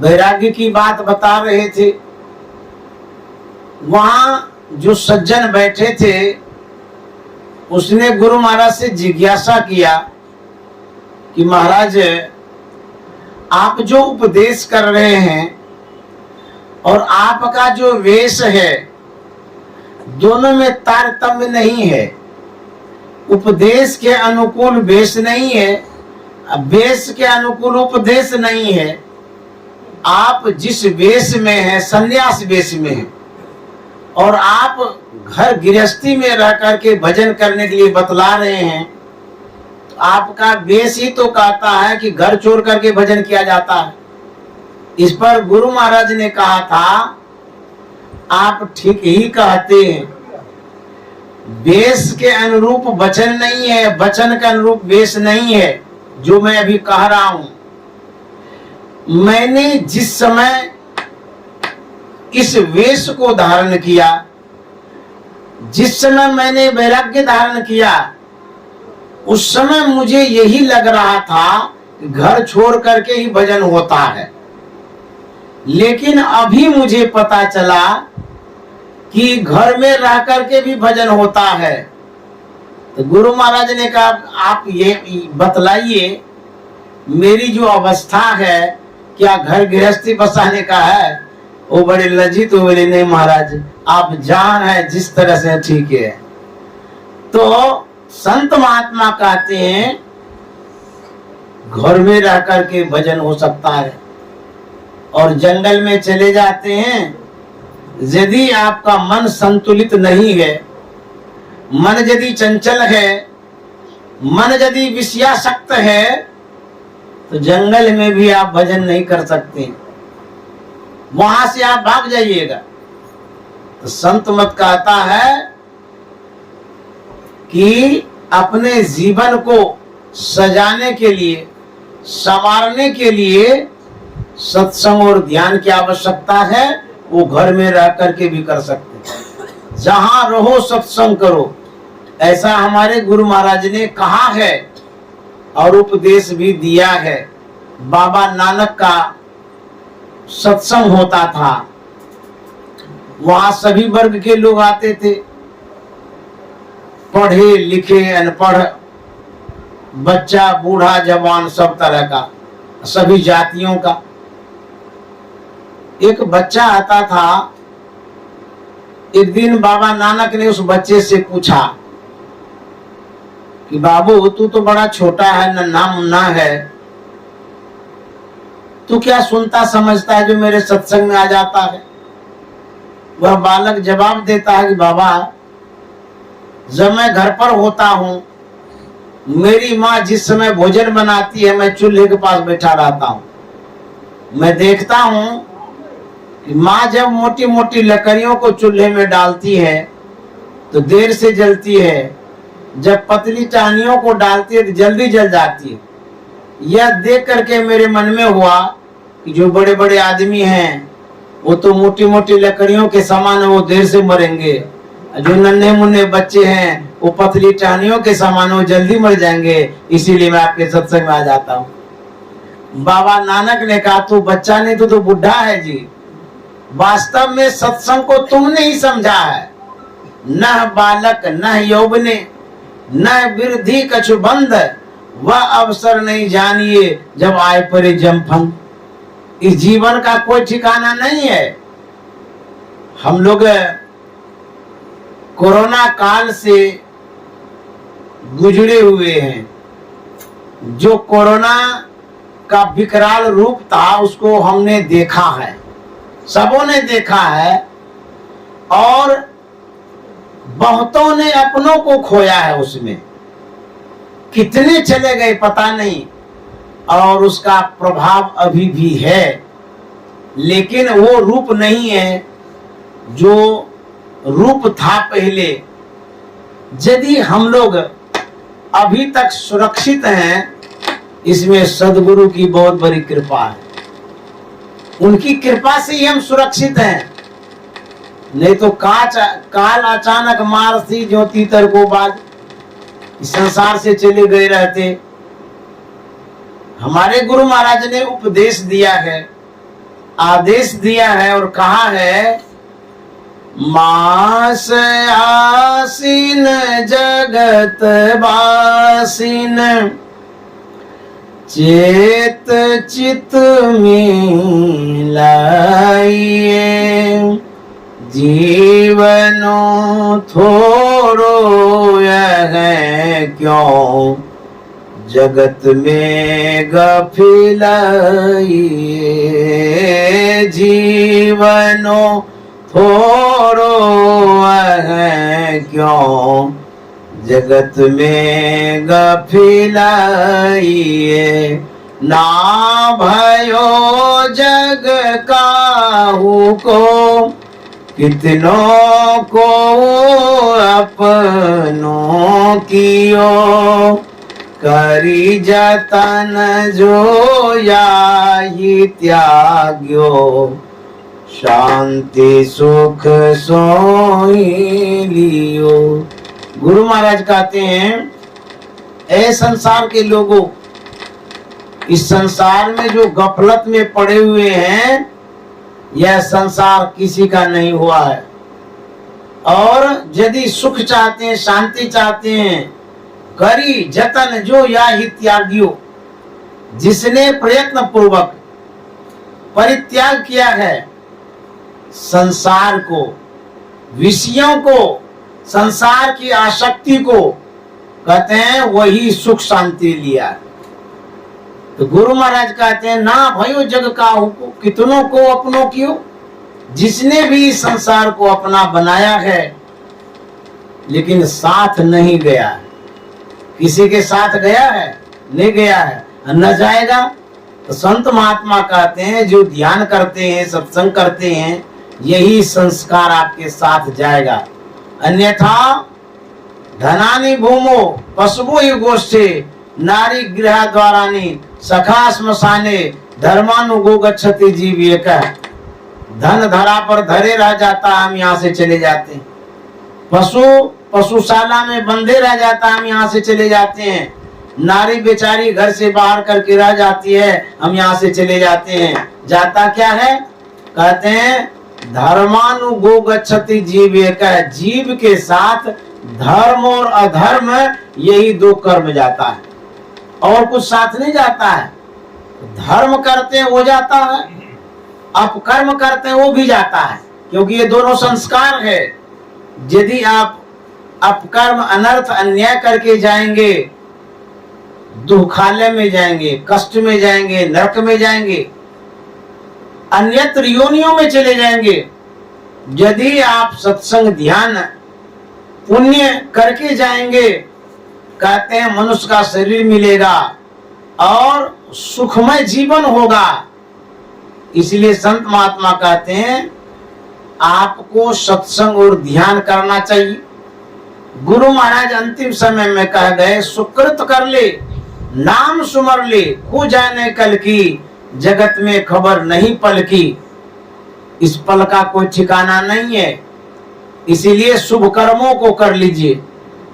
वैराग्य की बात बता रहे थे। वहां जो सज्जन बैठे थे, उसने गुरु महाराज से जिज्ञासा किया कि महाराज, आप जो उपदेश कर रहे हैं और आपका जो वेश है, दोनों में तारतम्य नहीं है। उपदेश के अनुकूल वेश नहीं है, वेश के अनुकूल उपदेश नहीं है। आप जिस वेश में हैं, संन्यास वेश में हैं, और आप घर गृहस्थी में रह करके भजन करने के लिए बतला रहे हैं, तो आपका वेश ही तो कहता है कि घर छोड़ करके भजन किया जाता है। इस पर गुरु महाराज ने कहा था, आप ठीक ही कहते हैं, वेश के अनुरूप वचन नहीं है, वचन के अनुरूप वेश नहीं है। जो मैं अभी कह रहा हूं, मैंने जिस समय इस वेश को धारण किया, जिस समय मैंने वैराग्य धारण किया, उस समय मुझे यही लग रहा था घर छोड़ करके ही भजन होता है। लेकिन अभी मुझे पता चला कि घर में रह करके भी भजन होता है। तो गुरु महाराज ने कहा, आप ये बतलाइए, मेरी जो अवस्था है, क्या घर गृहस्थी बसाने का है? वो बड़े लज्जित हो बोले, नहीं महाराज, आप जान है जिस तरह से ठीक है। तो संत महात्मा कहते हैं, घर में रह करके भजन हो सकता है, और जंगल में चले जाते हैं। यदि आपका मन संतुलित नहीं है, मन यदि चंचल है, मन यदि विषयासक्त है, तो जंगल में भी आप भजन नहीं कर सकते, वहां से आप भाग जाइएगा। तो संत मत कहता है कि अपने जीवन को सजाने के लिए, संवारने के लिए सत्संग और ध्यान की आवश्यकता है। वो घर में रह करके भी कर सकते हैं, जहां रहो सत्संग करो, ऐसा हमारे गुरु महाराज ने कहा है और उपदेश भी दिया है। बाबा नानक का सत्संग होता था, वहां सभी वर्ग के लोग आते थे, पढ़े लिखे अनपढ़, बच्चा बूढ़ा जवान, सब तरह का, सभी जातियों का। एक बच्चा आता था, एक दिन बाबा नानक ने उस बच्चे से पूछा कि बाबू, तू तो बड़ा छोटा है, नन्हा मुन्ना है, तू क्या सुनता समझता है जो मेरे सत्संग में आ जाता है? वह बालक जवाब देता है कि बाबा, जब मैं घर पर होता हूँ, मेरी माँ जिस समय भोजन बनाती है, मैं चूल्हे के पास बैठा रहता हूँ। मैं देखता हूँ कि माँ जब मोटी मोटी लकड़ियों को चूल्हे में डालती है तो देर से जलती है, जब पतली टहनियों को डालती है तो जल्दी जल जाती है। यह देख करके मेरे मन में हुआ कि जो बड़े बड़े आदमी हैं वो तो मोटी मोटी लकड़ियों के समान, वो देर से मरेंगे, जो नन्हे मुन्ने बच्चे हैं वो पतली टहनियों के समान, वो जल्दी मर जाएंगे, इसीलिए मैं आपके सत्संग में आ जाता हूँ। बाबा नानक ने कहा, तू बच्चा नहीं, तो बुढ़ा है जी। वास्तव में सत्संग को तुमने ही समझा है, न बालक न यौवने न वृद्धि कछु बंद, वह अवसर नहीं जानिए जब आए परे जमफन। इस जीवन का कोई ठिकाना नहीं है। हम लोग कोरोना काल से गुजरे हुए हैं। जो कोरोना का विकराल रूप था उसको हमने देखा है, सबों ने देखा है, और बहुतों ने अपनों को खोया है उसमें। कितने चले गए पता नहीं, और उसका प्रभाव अभी भी है, लेकिन वो रूप नहीं है जो रूप था पहले। यदि हम लोग अभी तक सुरक्षित हैं, इसमें सद्गुरु की बहुत बड़ी कृपा है। उनकी कृपा से ही हम सुरक्षित हैं, नहीं तो काल अचानक मार सी जो तीतर को बाद संसार से चले गए रहते। हमारे गुरु महाराज ने उपदेश दिया है, आदेश दिया है और कहा है, मास आसीन जगत बासीन चेत चित मिलाइए, जीवनो थोड़ो यह क्यों जगत में गफिलाइए, जीवनो थोड़ो है क्यों जगत में गफिलाइए, ना भयो जग काहू को कितनों को अपनों कियो, करी जतन जो याही त्याग्यो, शांति सुख सोई लियो। गुरु महाराज कहते हैं, ऐ संसार के लोगों, इस संसार में जो गफलत में पड़े हुए हैं, यह संसार किसी का नहीं हुआ है। और यदि सुख चाहते हैं, शांति चाहते हैं, करी जतन जो या ही त्यागियो, जिसने प्रयत्न पूर्वक परित्याग किया है संसार को, विषयों को, संसार की आसक्ति को, कहते हैं वही सुख शांति लिया। तो गुरु महाराज कहते हैं, ना भयो जग का हुको कितनों को अपनों कियो, जिसने भी संसार को अपना बनाया है लेकिन साथ नहीं गया। किसी के साथ गया है? नहीं गया है, न जाएगा। तो संत महात्मा कहते हैं, जो ध्यान करते हैं, सत्संग करते हैं, यही संस्कार आपके साथ जाएगा। अन्यथा धनानि भूमो पशुभो युगोष्ठे नारी गृह द्वारानि सखा श्मशाने धर्मानुगो गच्छति जीव एक। धन धरा पर धरे रह जाता, हम यहाँ से चले जाते हैं। पशु पशुशाला में बंधे रह जाता, हम यहाँ से चले जाते हैं। नारी बेचारी घर से बाहर करके रह जाती है, हम यहाँ से चले जाते हैं। जाता क्या है? कहते हैं धर्मानुगो गच्छति जीव एक। जीव के साथ धर्म और अधर्म, यही दो कर्म जाता है, और कुछ साथ नहीं जाता है। धर्म करते हैं वो जाता है, अपकर्म करते हैं वो भी जाता है, क्योंकि ये दोनों संस्कार है। यदि आप अपकर्म अनर्थ अन्याय करके जाएंगे, दुखालय में जाएंगे, कष्ट में जाएंगे, नरक में जाएंगे, अन्यत्र योनियों में चले जाएंगे। यदि आप सत्संग ध्यान पुण्य करके जाएंगे, कहते हैं मनुष्य का शरीर मिलेगा और सुखमय जीवन होगा। इसलिए संत महात्मा कहते हैं आपको सत्संग और ध्यान करना चाहिए। गुरु महाराज अंतिम समय में कह गए, सुकृत कर ले, नाम सुमर ले, खो जाने कल की, जगत में खबर नहीं पल की। इस पल का कोई ठिकाना नहीं है, इसीलिए शुभ कर्मों को कर लीजिए।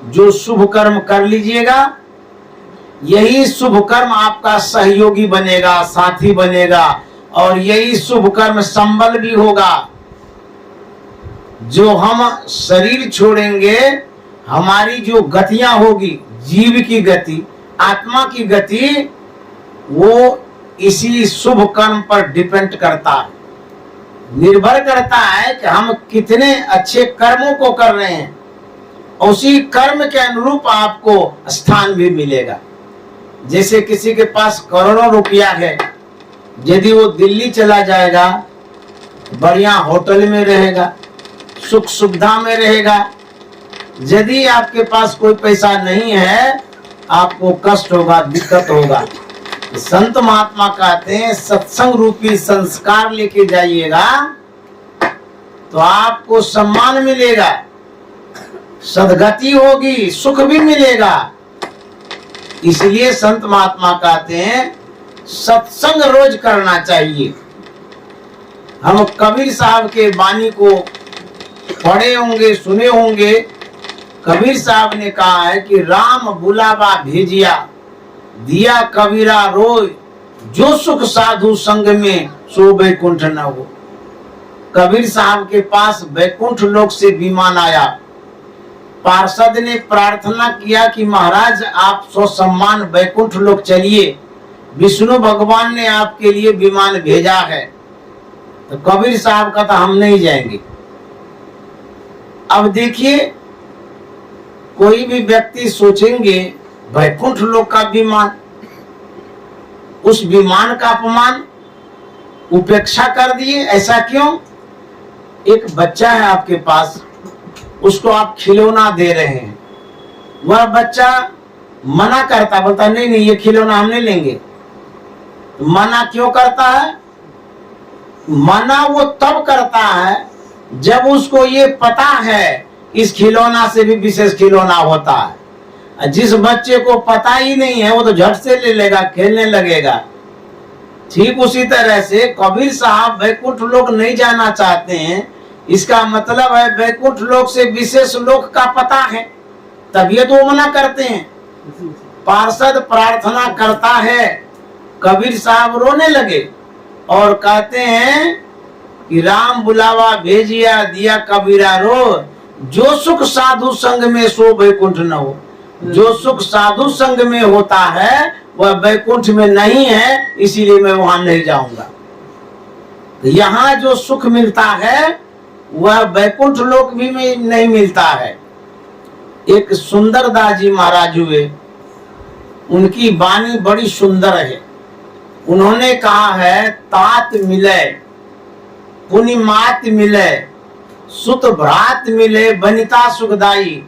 जो शुभ कर्म कर लीजिएगा, यही शुभ कर्म आपका सहयोगी बनेगा, साथी बनेगा, और यही शुभ कर्म संबल भी होगा। जो हम शरीर छोड़ेंगे, हमारी जो गतियां होगी, जीव की गति, आत्मा की गति, वो इसी शुभ कर्म पर डिपेंड करता है। निर्भर करता है कि हम कितने अच्छे कर्मों को कर रहे हैं, उसी कर्म के अनुरूप आपको स्थान भी मिलेगा। जैसे किसी के पास करोड़ों रुपया है, यदि वो दिल्ली चला जाएगा, बढ़िया होटल में रहेगा, सुख सुविधा में रहेगा। यदि आपके पास कोई पैसा नहीं है, आपको कष्ट होगा, दिक्कत होगा। संत महात्मा कहते हैं सत्संग रूपी संस्कार लेके जाइएगा तो आपको सम्मान मिलेगा, सदगति होगी, सुख भी मिलेगा। इसलिए संत महात्मा कहते हैं सत्संग रोज करना चाहिए। हम कबीर साहब के वाणी को पढ़े होंगे, सुने होंगे। कबीर साहब ने कहा है कि राम बुलावा भेजिया, दिया कबीरा रोय, जो सुख साधु संग में सो बैकुंठ न हो। कबीर साहब के पास बैकुंठ लोक से विमान आया। पार्षद ने प्रार्थना किया कि महाराज आप सो सम्मान बैकुंठ लोक चलिए, विष्णु भगवान ने आपके लिए विमान भेजा है। तो कबीर साहब का तो हम नहीं जाएंगे। अब देखिए, कोई भी व्यक्ति सोचेंगे बैकुंठ लोक का विमान, उस विमान का अपमान, उपेक्षा कर दिए। ऐसा क्यों? एक बच्चा है आपके पास, उसको आप खिलौना दे रहे हैं, वह बच्चा मना करता, बोलता नहीं नहीं ये खिलौना हम नहीं लेंगे। मना क्यों करता है? मना वो तब करता है जब उसको ये पता है इस खिलौना से भी विशेष खिलौना होता है। जिस बच्चे को पता ही नहीं है वो तो झट से ले लेगा, खेलने लगेगा। ठीक उसी तरह से कबीर साहब बैकुंठ लोक नहीं जाना चाहते हैं, इसका मतलब है बैकुंठ लोक से विशेष लोक का पता है, तभी तो मना करते हैं। पार्षद प्रार्थना करता है, कबीर साहब रोने लगे और कहते हैं कि राम बुलावा भेजिया, दिया कबीरा रो, जो सुख साधु संग में सो बैकुंठ न हो। जो सुख साधु संग में होता है वह बैकुंठ में नहीं है, इसीलिए मैं वहां नहीं जाऊंगा। यहाँ जो सुख मिलता है वह बैकुंठ लोक भी में नहीं मिलता है। एक सुंदर दास जी महाराज हुए, उनकी वाणी बड़ी सुंदर है। उन्होंने कहा है तात मिले, पुनि मात मिले, सुत भ्रात मिले, बनिता सुखदाई,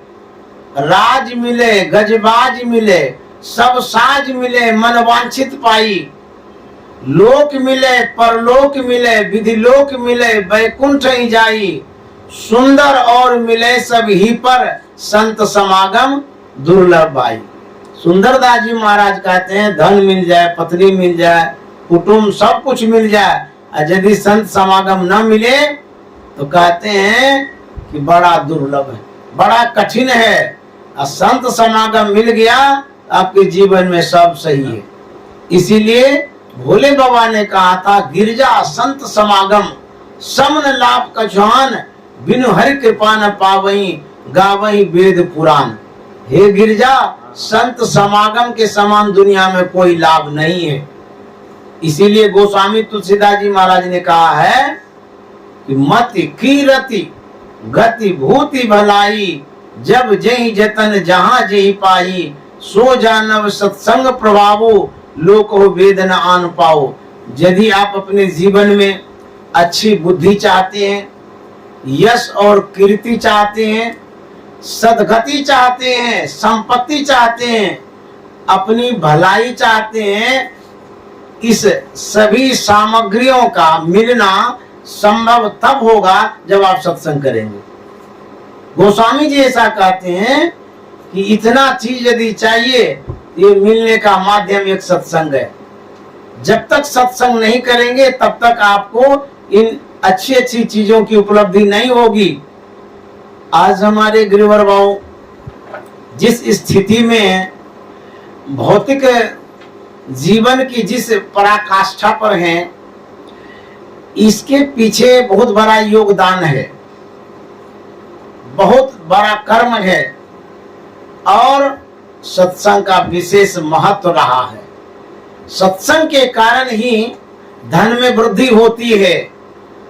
राज मिले, गजबाज मिले, सब साज मिले, मन वांछित पाई, लोक मिले, परलोक मिले, विधि लोक मिले, बैकुंठ ही जाई, सुंदर और मिले सब ही पर, संत समागम दुर्लभ भाई। सुंदरदास जी महाराज कहते हैं धन मिल जाए, पत्नी मिल जाए, कुटुंब सब कुछ मिल जाए, और यदि संत समागम न मिले तो कहते हैं कि बड़ा दुर्लभ है, बड़ा कठिन है। और संत समागम मिल गया आपके जीवन में सब सही है। इसीलिए भोले बाबा ने कहा था गिरजा संत समागम समन लाभ कछुआन, बिनु हरि कृपा न पावई, गावई वेद पुराण। हे गिरजा, संत समागम के समान दुनिया में कोई लाभ नहीं है। इसीलिए गोस्वामी तुलसीदास जी महाराज ने कहा है कि मति कीरति गति भूति भलाई, जब जही जतन जहां जही पाई, सो जानव सत्संग प्रभावो, लोक हो वेदन आन पाओ। यदि आप अपने जीवन में अच्छी बुद्धि चाहते हैं, यश और कीर्ति चाहते हैं, सदगति चाहते हैं, संपत्ति चाहते हैं, अपनी भलाई चाहते हैं, इस सभी सामग्रियों का मिलना संभव तब होगा जब आप सत्संग करेंगे। गोस्वामी जी ऐसा कहते हैं कि इतना चीज यदि चाहिए, ये मिलने का माध्यम एक सत्संग है। जब तक सत्संग नहीं करेंगे तब तक आपको इन अच्छी अच्छी चीजों की उपलब्धि नहीं होगी। आज हमारे गिरिवर बाबू जिस स्थिति में भौतिक जीवन की जिस पराकाष्ठा पर हैं, इसके पीछे बहुत बड़ा योगदान है, बहुत बड़ा कर्म है और सत्संग का विशेष महत्व रहा है। सत्संग के कारण ही धन में वृद्धि होती है,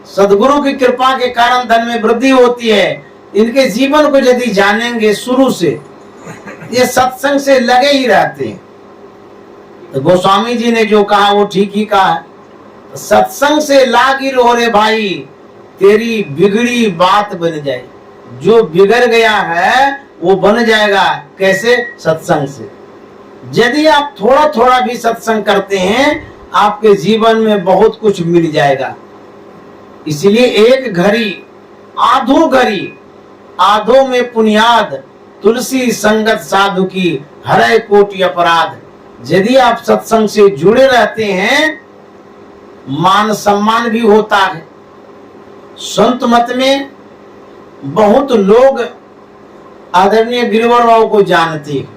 सदगुरु की कृपा के कारण धन में वृद्धि होती है। इनके जीवन को यदि जानेंगे शुरू से, ये सत्संग से लगे ही रहते हैं। तो गोस्वामी जी ने जो कहा वो ठीक ही कहा है। सत्संग से लागी रहो रे भाई, तेरी बिगड़ी बात बन जाए। जो बिगड़ गया है वो बन जाएगा। कैसे? सत्संग से। यदि आप थोड़ा थोड़ा भी सत्संग करते हैं, आपके जीवन में बहुत कुछ मिल जाएगा। इसलिए एक घड़ी आधो घड़ी, आधो में पुनियाद, तुलसी संगत साधु की हरे कोटि अपराध। यदि आप सत्संग से जुड़े रहते हैं, मान सम्मान भी होता है। संत मत में बहुत लोग आदरणीय गिरिवर बाबू को जानते हैं,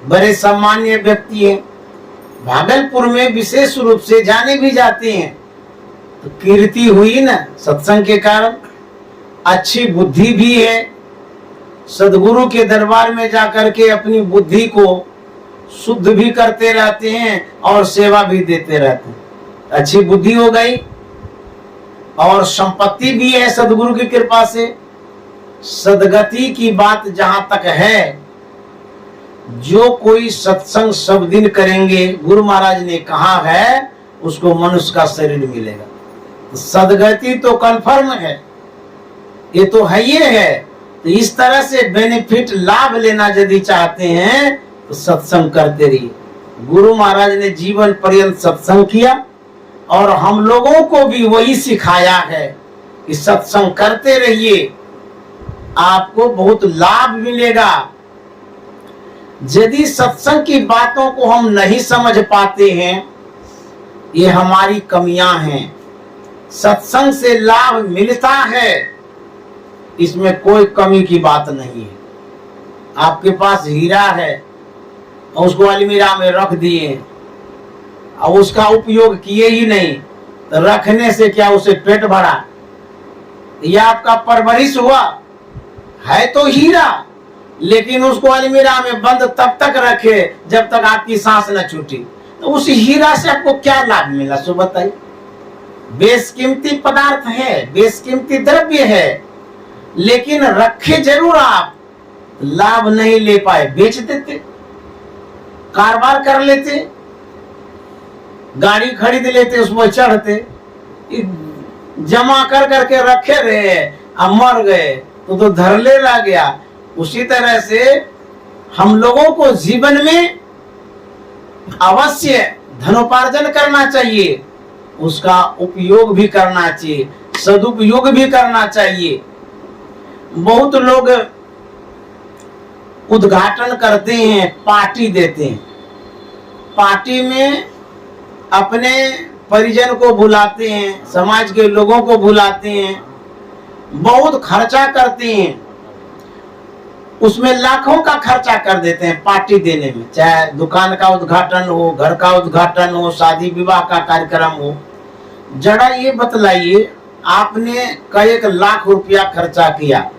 बड़े सम्मानीय व्यक्ति हैं। भागलपुर में विशेष रूप से जाने भी जाते हैं। तो कीर्ति हुई ना सत्संग के कारण। अच्छी बुद्धि भी है। सदगुरु के दरबार में जाकर के अपनी बुद्धि को शुद्ध भी करते रहते हैं और सेवा भी देते रहते हैं। अच्छी बुद्धि हो गई और संपत्ति भी है सदगुरु की कृपा से। सदगति की बात जहां तक है, जो कोई सत्संग सब दिन करेंगे, गुरु महाराज ने कहा है, उसको मनुष्य का शरीर मिलेगा। तो सदगति तो कन्फर्म है, ये तो है ही है। तो इस तरह से बेनिफिट लाभ लेना यदि चाहते हैं तो सत्संग करते रहिए। गुरु महाराज ने जीवन पर्यंत सत्संग किया और हम लोगों को भी वही सिखाया है कि सत्संग करते रहिए, आपको बहुत लाभ मिलेगा। यदि सत्संग की बातों को हम नहीं समझ पाते हैं, ये हमारी कमियां हैं। सत्संग से लाभ मिलता है, इसमें कोई कमी की बात नहीं है। आपके पास हीरा है और उसको अलमीरा में रख दिए और उसका उपयोग किए ही नहीं, तो रखने से क्या उसे पेट भरा? यह आपका परवरिश हुआ है तो हीरा, लेकिन उसको अलमीरा में बंद तब तक रखे जब तक आपकी सांस न छूटी। तो उस हीरा से आपको क्या लाभ मिला, सो बताइए। बेशकीमती पदार्थ है, बेशकीमती द्रव्य है, लेकिन रखे जरूर आप, लाभ नहीं ले पाए, बेच देते, कारोबार कर लेते, गाड़ी खरीद लेते, उसमें चढ़ते, जमा कर करके रखे रहे, अब मर गए तो धरले रह गया। उसी तरह से हम लोगों को जीवन में अवश्य धनोपार्जन करना चाहिए, उसका उपयोग भी करना चाहिए, सदुपयोग भी करना चाहिए। बहुत लोग उद्घाटन करते हैं, पार्टी देते हैं, पार्टी में अपने परिजन को बुलाते हैं, समाज के लोगों को बुलाते हैं, बहुत खर्चा करते हैं, उसमें लाखों का खर्चा कर देते हैं पार्टी देने में। चाहे दुकान का उद्घाटन हो, घर का उद्घाटन हो, शादी विवाह का कार्यक्रम हो। जरा ये बतलाइए, आपने कई लाख रुपया खर्चा किया,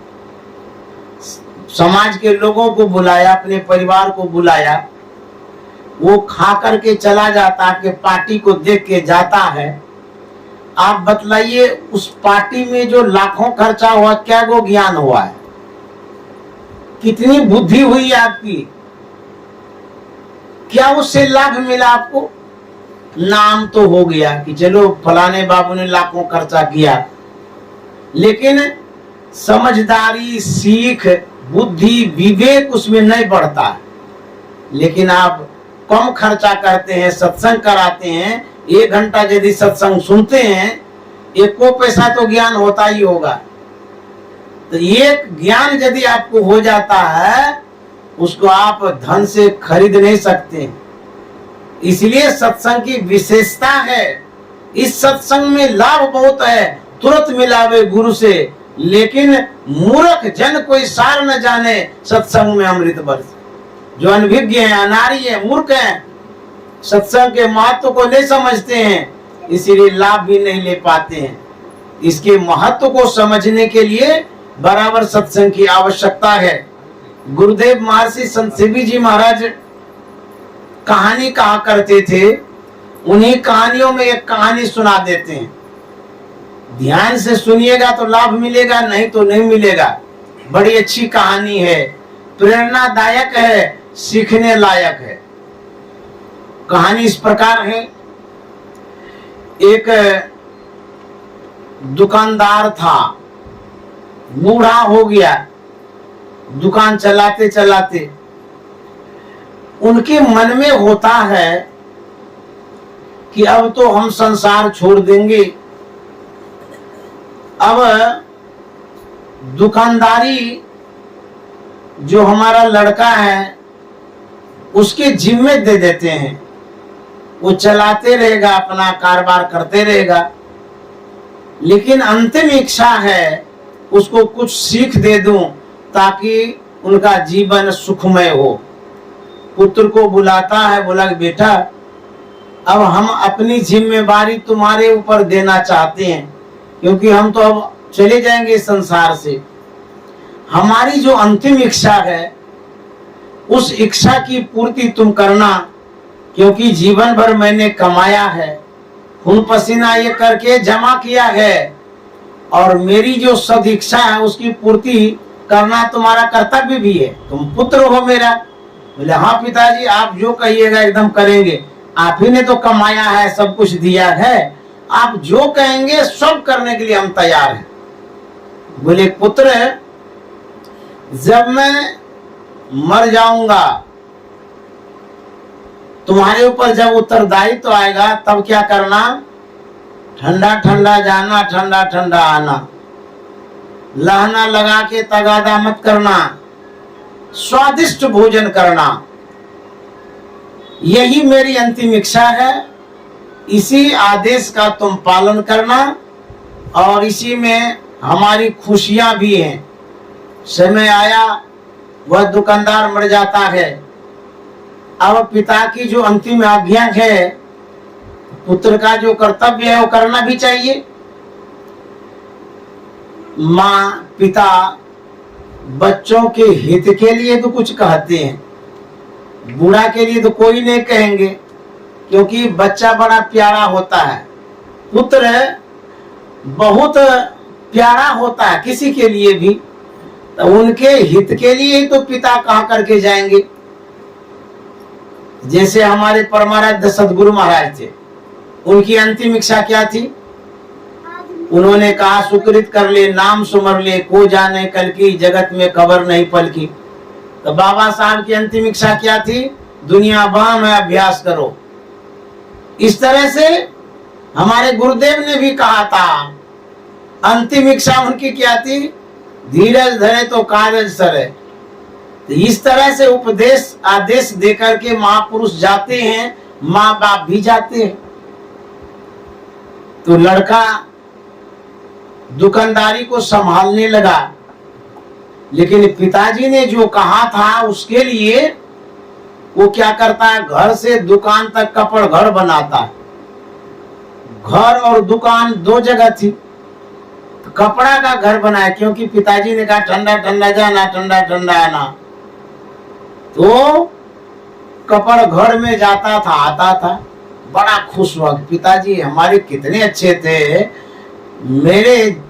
समाज के लोगों को बुलाया, अपने परिवार को बुलाया, वो खा करके चला जाता, आपके पार्टी को देख के जाता है। आप बतलाइए, उस पार्टी में जो लाखों खर्चा हुआ, क्या वो ज्ञान हुआ है? कितनी बुद्धि हुई आपकी? क्या उससे लाभ मिला आपको? नाम तो हो गया कि चलो फलाने बाबू ने लाखों खर्चा किया, लेकिन समझदारी, सीख, बुद्धि, विवेक उसमें नहीं बढ़ता। लेकिन आप कम खर्चा करते हैं, सत्संग कराते हैं, 1 घंटा यदि सत्संग सुनते हैं, 1 पैसा तो ज्ञान होता ही होगा। तो ये ज्ञान यदि आपको हो जाता है, उसको आप धन से खरीद नहीं सकते। इसलिए सत्संग की विशेषता है। इस सत्संग में लाभ बहुत है, तुरंत मिलावे गुरु से, लेकिन मूर्ख जन कोई सार न जाने, सत्संग में अमृत बरसे। जो अनभिज्ञ है, अनारी है, मूर्ख है, सत्संग के महत्व को नहीं समझते हैं, इसीलिए लाभ भी नहीं ले पाते हैं। इसके महत्व को समझने के लिए बराबर सत्संग की आवश्यकता है। गुरुदेव महर्षि संत शिवी जी महाराज कहानी कहा करते थे, उन्हीं कहानियों में एक कहानी सुना देते हैं। ध्यान से सुनिएगा तो लाभ मिलेगा, नहीं तो नहीं मिलेगा। बड़ी अच्छी कहानी है, प्रेरणादायक है, सीखने लायक है। कहानी इस प्रकार है, एक दुकानदार था, बूढ़ा हो गया दुकान चलाते चलाते। उनके मन में होता है कि अब तो हम संसार छोड़ देंगे, अब दुकानदारी जो हमारा लड़का है उसके जिम्मे दे देते हैं, वो चलाते रहेगा, अपना कारोबार करते रहेगा। लेकिन अंतिम इच्छा है उसको कुछ सीख दे दूं ताकि उनका जीवन सुखमय हो। पुत्र को बुलाता है, बोला बेटा अब हम अपनी जिम्मेवारी तुम्हारे ऊपर देना चाहते हैं, क्योंकि हम तो अब चले जाएंगे संसार से। हमारी जो अंतिम इच्छा है उस इच्छा की पूर्ति तुम करना, क्योंकि जीवन भर मैंने कमाया है, खून पसीना ये करके जमा किया है, और मेरी जो सद इच्छा है उसकी पूर्ति करना तुम्हारा कर्तव्य भी है। तुम पुत्र हो मेरा। बोले हाँ पिताजी, आप जो कहिएगा एकदम करेंगे, आप ही ने तो कमाया है, सब कुछ दिया है, आप जो कहेंगे सब करने के लिए हम तैयार हैं। बोले पुत्र, जब मैं मर जाऊंगा तुम्हारे ऊपर जब उत्तरदायित्व तो आएगा तब क्या करना? ठंडा ठंडा जाना, ठंडा ठंडा आना, लहना लगा के तगादा मत करना, स्वादिष्ट भोजन करना। यही मेरी अंतिम इच्छा है, इसी आदेश का तुम पालन करना, और इसी में हमारी खुशियां भी हैं। समय आया वह दुकानदार मर जाता है, अब पिता की जो अंतिम आज्ञा है, पुत्र का जो कर्तव्य है वो करना भी चाहिए। माँ पिता बच्चों के हित के लिए तो कुछ कहते हैं, बूढ़ा के लिए तो कोई नहीं कहेंगे, क्योंकि बच्चा बड़ा प्यारा होता है, पुत्र बहुत प्यारा होता है किसी के लिए भी, तो उनके हित के लिए ही तो पिता कहा करके जाएंगे। जैसे हमारे परमाराध्य सदगुरु महाराज थे, उनकी अंतिम इच्छा क्या थी? उन्होंने कहा सुकृत कर ले, नाम सुमर ले, को जाने कल की, जगत में खबर नहीं पल की। तो बाबा साहब की अंतिम इच्छा क्या थी? दुनिया भर में अभ्यास करो। इस तरह से हमारे गुरुदेव ने भी कहा था, अंतिम इच्छा उनकी क्या थी? धीरज धरे तो कागज सरे। तो इस तरह से उपदेश आदेश देकर के महापुरुष जाते हैं, माँ बाप भी जाते हैं। तो लड़का दुकानदारी को संभालने लगा, लेकिन पिताजी ने जो कहा था उसके लिए वो क्या करता है, घर से दुकान तक कपड़ घर बनाता है। घर और दुकान दो जगह थी, तो कपड़ा का घर बनाया, क्योंकि पिताजी ने कहा ठंडा ठंडा जाना, ठंडा ठंडा आना। तो कपड़ घर में जाता था, आता था, बड़ा खुश हुआ। पिताजी हमारे कितने अच्छे थे, मेरे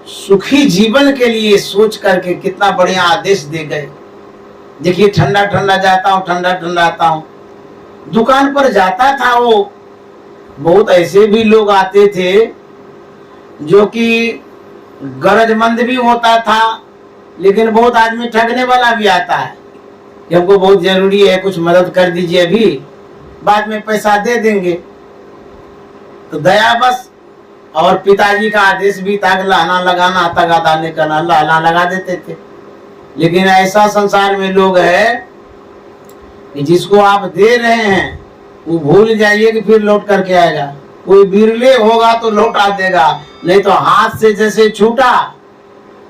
सुखी जीवन के लिए सोच करके कितना बढ़िया आदेश दे गए। देखिए ठंडा ठंडा जाता हूँ, ठंडा ठंडा आता हूँ। दुकान पर जाता था वो, बहुत ऐसे भी लोग आते थे जो कि गरजमंद भी होता था, लेकिन बहुत आदमी ठगने वाला भी आता है कि हमको बहुत जरूरी है, कुछ मदद कर दीजिए, अभी बाद में पैसा दे देंगे। तो दया बस, और पिताजी का आदेश भी था लहना लगाना, तगादाने करना, लहना लगा देते थे। लेकिन ऐसा संसार में लोग है कि जिसको आप दे रहे हैं वो भूल जाइए कि फिर लौट करके आएगा। कोई बिरले होगा तो लौटा देगा, नहीं तो हाथ से जैसे छूटा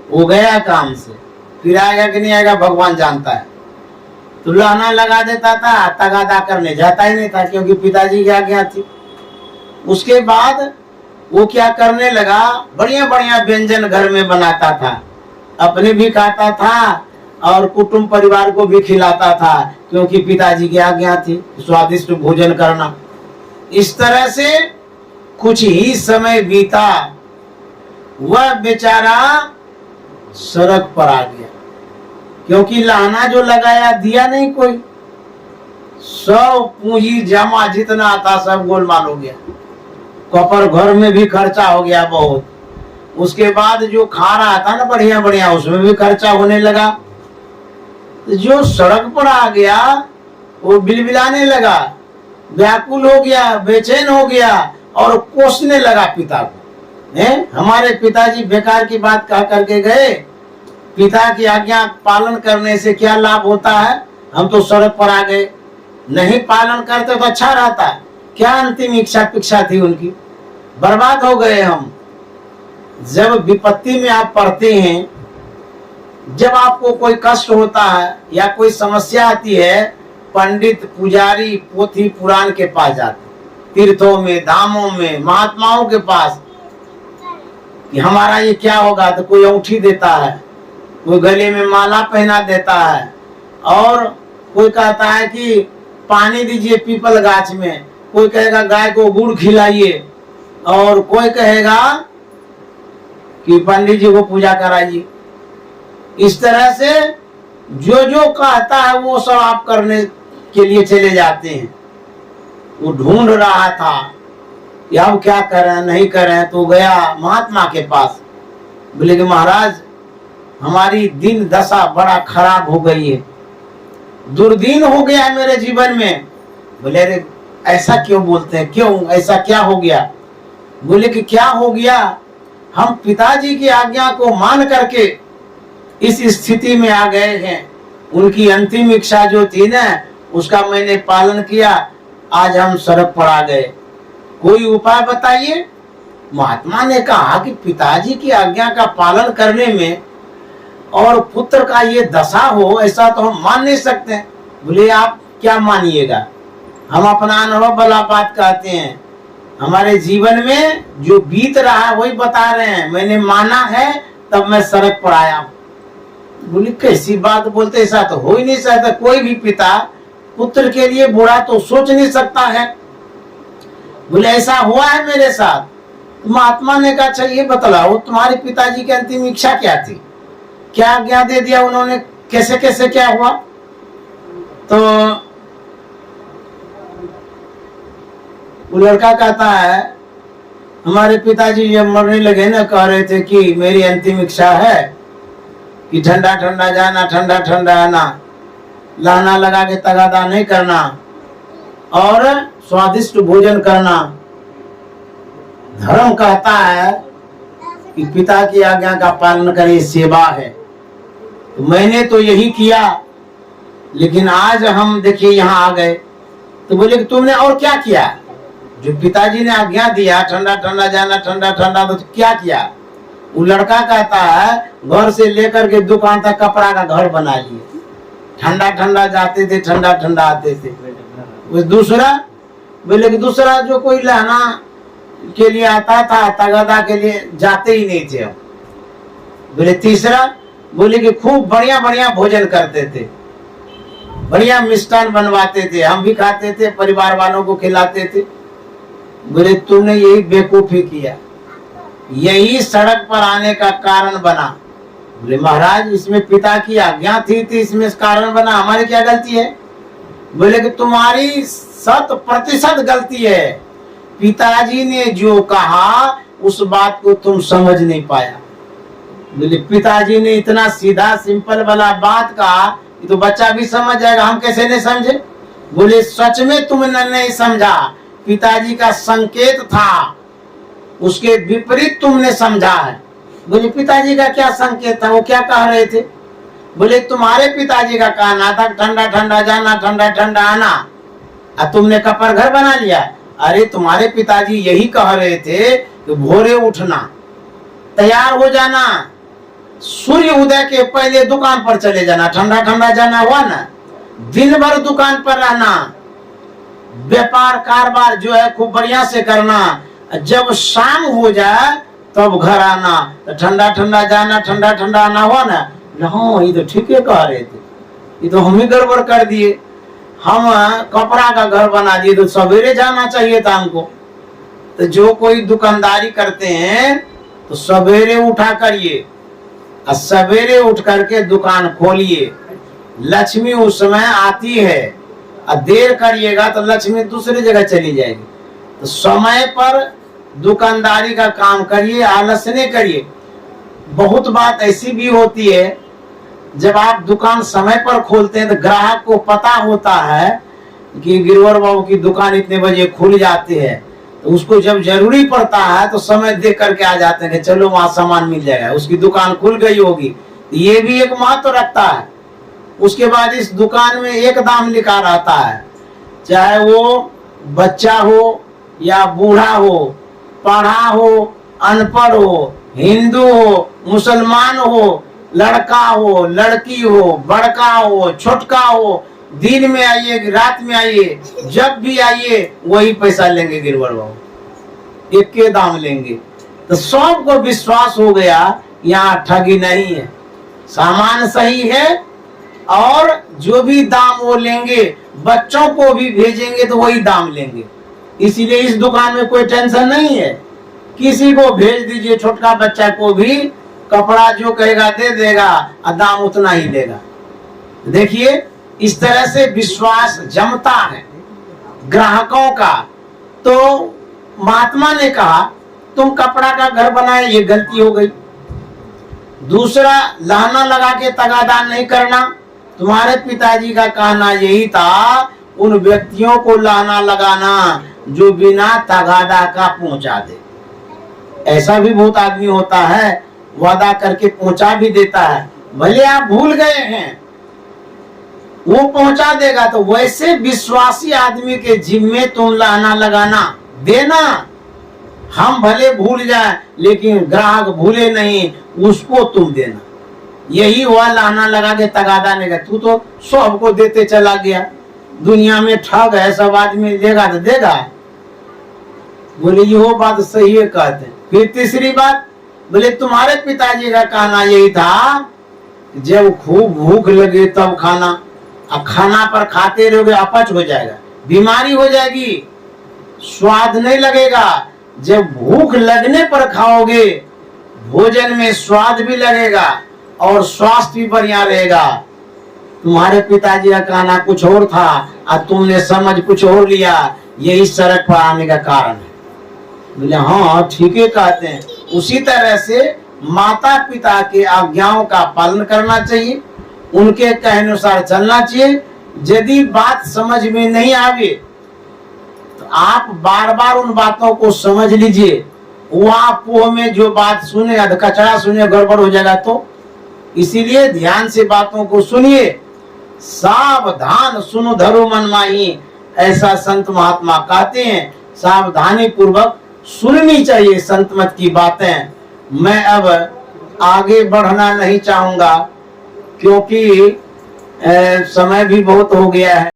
वो गया काम से, फिर आएगा कि नहीं आएगा भगवान जानता है। तो लहना लगा देता था, तगादा करने जाता ही नहीं था, क्योंकि पिताजी की आज्ञा थी। उसके बाद वो क्या करने लगा, बढ़िया बढ़िया व्यंजन घर में बनाता था, अपने भी खाता था और कुटुंब परिवार को भी खिलाता था, क्योंकि पिताजी की आज्ञा थी स्वादिष्ट भोजन करना। इस तरह से कुछ ही समय बीता, वह बेचारा सड़क पर आ गया, क्योंकि लाना जो लगाया दिया नहीं कोई, सब पूंजी जमा जितना था सब गोलमाल हो गया, कपर घर में भी खर्चा हो गया बहुत, उसके बाद जो खा रहा था ना बढ़िया बढ़िया उसमें भी खर्चा होने लगा। जो सड़क पर आ गया वो बिलबिलाने लगा, व्याकुल हो गया, बेचैन हो गया और कोसने लगा पिता को। हमारे पिताजी बेकार की बात कह करके गए, पिता की आज्ञा पालन करने से क्या लाभ होता है, हम तो सड़क पर आ गए, नहीं पालन करते तो अच्छा रहता, क्या अंतिम इच्छा पिक्षा थी उनकी, बर्बाद हो गए हम। जब विपत्ति में आप पड़ते हैं, जब आपको कोई कष्ट होता है या कोई समस्या आती है, पंडित पुजारी पोथी पुराण के पास जाते, तीर्थों में धामों में महात्माओं के पास कि हमारा ये क्या होगा, तो कोई अंगूठी देता है, कोई गले में माला पहना देता है, और कोई कहता है कि पानी दीजिए पीपल गाछ में, कोई कहेगा गाय को गुड़ खिलाइए, और कोई कहेगा कि पंडित जी को पूजा कराइए। इस तरह से जो जो कहता है वो सब आप करने के लिए चले जाते हैं। वो ढूंढ रहा था कि अब क्या करें नहीं करें, तो गया महात्मा के पास, बोले कि महाराज हमारी दिन दशा बड़ा खराब हो गई है, दुर्दिन हो गया है मेरे जीवन में। बोले अरे ऐसा क्यों बोलते हैं, क्यों ऐसा क्या हो गया? बोले कि क्या हो गया, हम पिताजी की आज्ञा को मान करके इस स्थिति में आ गए हैं, उनकी अंतिम इच्छा जो थी ना उसका मैंने पालन किया, आज हम सड़क पर आ गए, कोई उपाय बताइए। महात्मा ने कहा कि पिताजी की आज्ञा का पालन करने में और पुत्र का ये दशा हो ऐसा तो हम मान नहीं सकते। बोले आप क्या मानिएगा, हम अपना अनुभव वाला बात कहते हैं, हमारे जीवन में जो बीत रहा है वही बता रहे हैं, मैंने माना है तब मैं सड़क पर आया। बोले कैसी बात बोलते, ऐसा तो हो ही नहीं सकता, कोई भी पिता पुत्र के लिए बुरा तो सोच नहीं सकता है। बोले ऐसा हुआ है मेरे साथ। महात्मा ने कहा अच्छा ये बतलाओ तुम्हारे पिताजी की अंतिम इच्छा क्या थी, क्या आज्ञा दे दिया उन्होंने, कैसे कैसे क्या हुआ? तो वो लड़का कहता है हमारे पिताजी जब मरने लगे ना कह रहे थे कि मेरी अंतिम इच्छा है कि ठंडा ठंडा जाना ठंडा ठंडा आना, लाना लगा के तगादा नहीं करना और स्वादिष्ट भोजन करना। धर्म कहता है कि पिता की आज्ञा का पालन करे, सेवा है। तो मैंने तो यही किया, लेकिन आज हम देखिए यहाँ आ गए। तो बोले कि तुमने और क्या किया? जो पिताजी ने आज्ञा दिया ठंडा ठंडा जाना ठंडा ठंडा, तो क्या किया? वो लड़का कहता है घर से लेकर के दुकान तक कपड़ा का घर बना लिए, ठंडा ठंडा जाते थे ठंडा ठंडा आते थे। दूसरा बोले कि दूसरा जो कोई लहना के लिए आता था तगादा के लिए जाते ही नहीं थे। बोले तीसरा, बोले कि खूब बढ़िया बढ़िया भोजन करते थे, बढ़िया मिष्ठान बनवाते थे, हम भी खाते थे, परिवार वालों को खिलाते थे। बोले तुमने यही बेवकूफी किया, यही सड़क पर आने का कारण बना। बोले महाराज इसमें पिता की आज्ञा थी इसमें कारण बना, हमारी क्या गलती है? बोले कि तुम्हारी 100% गलती है, पिताजी ने जो कहा उस बात को तुम समझ नहीं पाया। बोले पिताजी ने इतना सीधा सिंपल वाला बात कहा तो बच्चा भी समझ जाएगा, हम कैसे नहीं समझे? बोले सच में तुमने नहीं समझा, पिताजी का संकेत था उसके विपरीत तुमने समझा है। बोले पिताजी का क्या संकेत था, वो क्या कह रहे थे? बोले तुम्हारे पिताजी का कहना था ठंडा ठंडा जाना ठंडा ठंडा आना, और तुमने कपर घर बना लिया। अरे तुम्हारे पिताजी यही कह रहे थे कि भोरे उठना, तैयार हो जाना, सूर्य उदय के पहले दुकान पर चले जाना, ठंडा ठंडा जाना हुआ ना, दिन भर दुकान पर रहना, व्यापार कारोबार जो है खूब बढ़िया से करना, जब शाम हो जाए तब घर आना, तो ठंडा ठंडा जाना ठंडा ठंडा आना हुआ ना। हाँ ये तो ठीक है कह रहे थे, ये तो हम ही गड़बड़ कर दिए, हम कपड़ा का घर बना दिए, तो सवेरे जाना चाहिए था हमको। तो जो कोई दुकानदारी करते हैं तो सवेरे उठा करिए और सवेरे उठ करके दुकान खोलिए। लक्ष्मी उस समय आती है, और देर करिएगा तो लक्ष्मी दूसरी जगह चली जाएगी। तो समय पर दुकानदारी का काम करिए, आलस नहीं करिए। बहुत बात ऐसी भी होती है, जब आप दुकान समय पर खोलते हैं तो ग्राहक को पता होता है कि गिरवर बाबू की दुकान इतने बजे खुल जाती है, तो उसको जब जरूरी पड़ता है तो समय देख करके आ जाते हैं कि चलो वहां सामान मिल जाएगा, उसकी दुकान खुल गई होगी। ये भी एक महत्व रखता है। उसके बाद इस दुकान में एक दाम लिखा रहता है, चाहे वो बच्चा हो या बूढ़ा हो, पढ़ा हो अनपढ़ हो, हिंदू हो मुसलमान हो, लड़का हो लड़की हो, बड़का हो छोटका हो, दिन में आइए रात में आइए, जब भी आइए वही पैसा लेंगे गिरवर बाबू, एक के दाम लेंगे। तो सबको विश्वास हो गया यहाँ ठगी नहीं है, सामान सही है, और जो भी दाम वो लेंगे, बच्चों को भी भेजेंगे तो वही दाम लेंगे। इसीलिए इस दुकान में कोई टेंशन नहीं है, किसी को भेज दीजिए, छोटका बच्चा को भी कपड़ा जो कहेगा दे देगा और दाम उतना ही लेगा। देखिए इस तरह से विश्वास जमता है ग्राहकों का। तो महात्मा ने कहा तुम कपड़ा का घर बनाए, ये गलती हो गई। दूसरा, लाना लगा के तगादा नहीं करना। तुम्हारे पिताजी का कहना यही था, उन व्यक्तियों को लाना लगाना जो बिना तगादा का पहुंचा दे। ऐसा भी बहुत आदमी होता है, वादा करके पहुंचा भी देता है, भले आप भूल गए हैं वो पहुंचा देगा। तो वैसे विश्वासी आदमी के जिम्मे तुम लाना लगाना देना। हम भले भूल जाए लेकिन ग्राहक भूले नहीं, उसको तुम देना। यही हुआ लाना लगा के तगादा नहीं। तू तो सबको देते चला गया, दुनिया में ठग है, सब आदमी देगा तो देगा। बोले ये वो बात सही है कहते हैं। फिर तीसरी बात, बोले तुम्हारे पिताजी का कहना यही था, जब खूब भूख लगे तब खाना, और खाना पर खाते रहोगे अपच हो जाएगा, बीमारी हो जाएगी, स्वाद नहीं लगेगा। जब भूख लगने पर खाओगे, भोजन में स्वाद भी लगेगा और स्वास्थ्य भी बढ़िया रहेगा। तुम्हारे पिताजी का कहना कुछ और था और तुमने समझ कुछ और लिया, यही सड़क पर आने का कारण है। बोले हाँ ठीक है कहते हैं। उसी तरह से माता पिता के आज्ञाओं का पालन करना चाहिए, उनके कहे अनुसार चलना चाहिए। यदि बात समझ में नहीं आवे तो आप बार बार उन बातों को समझ लीजिए। वहां पोह में जो बात सुने कचरा सुने गड़बड़ हो जाएगा। तो इसीलिए ध्यान से बातों को सुनिए। सावधान सुनो धरो मन माही, ऐसा संत महात्मा कहते हैं। सावधानी पूर्वक सुननी चाहिए संत मत की बातें। मैं अब आगे बढ़ना नहीं चाहूंगा क्योंकि समय भी बहुत हो गया है।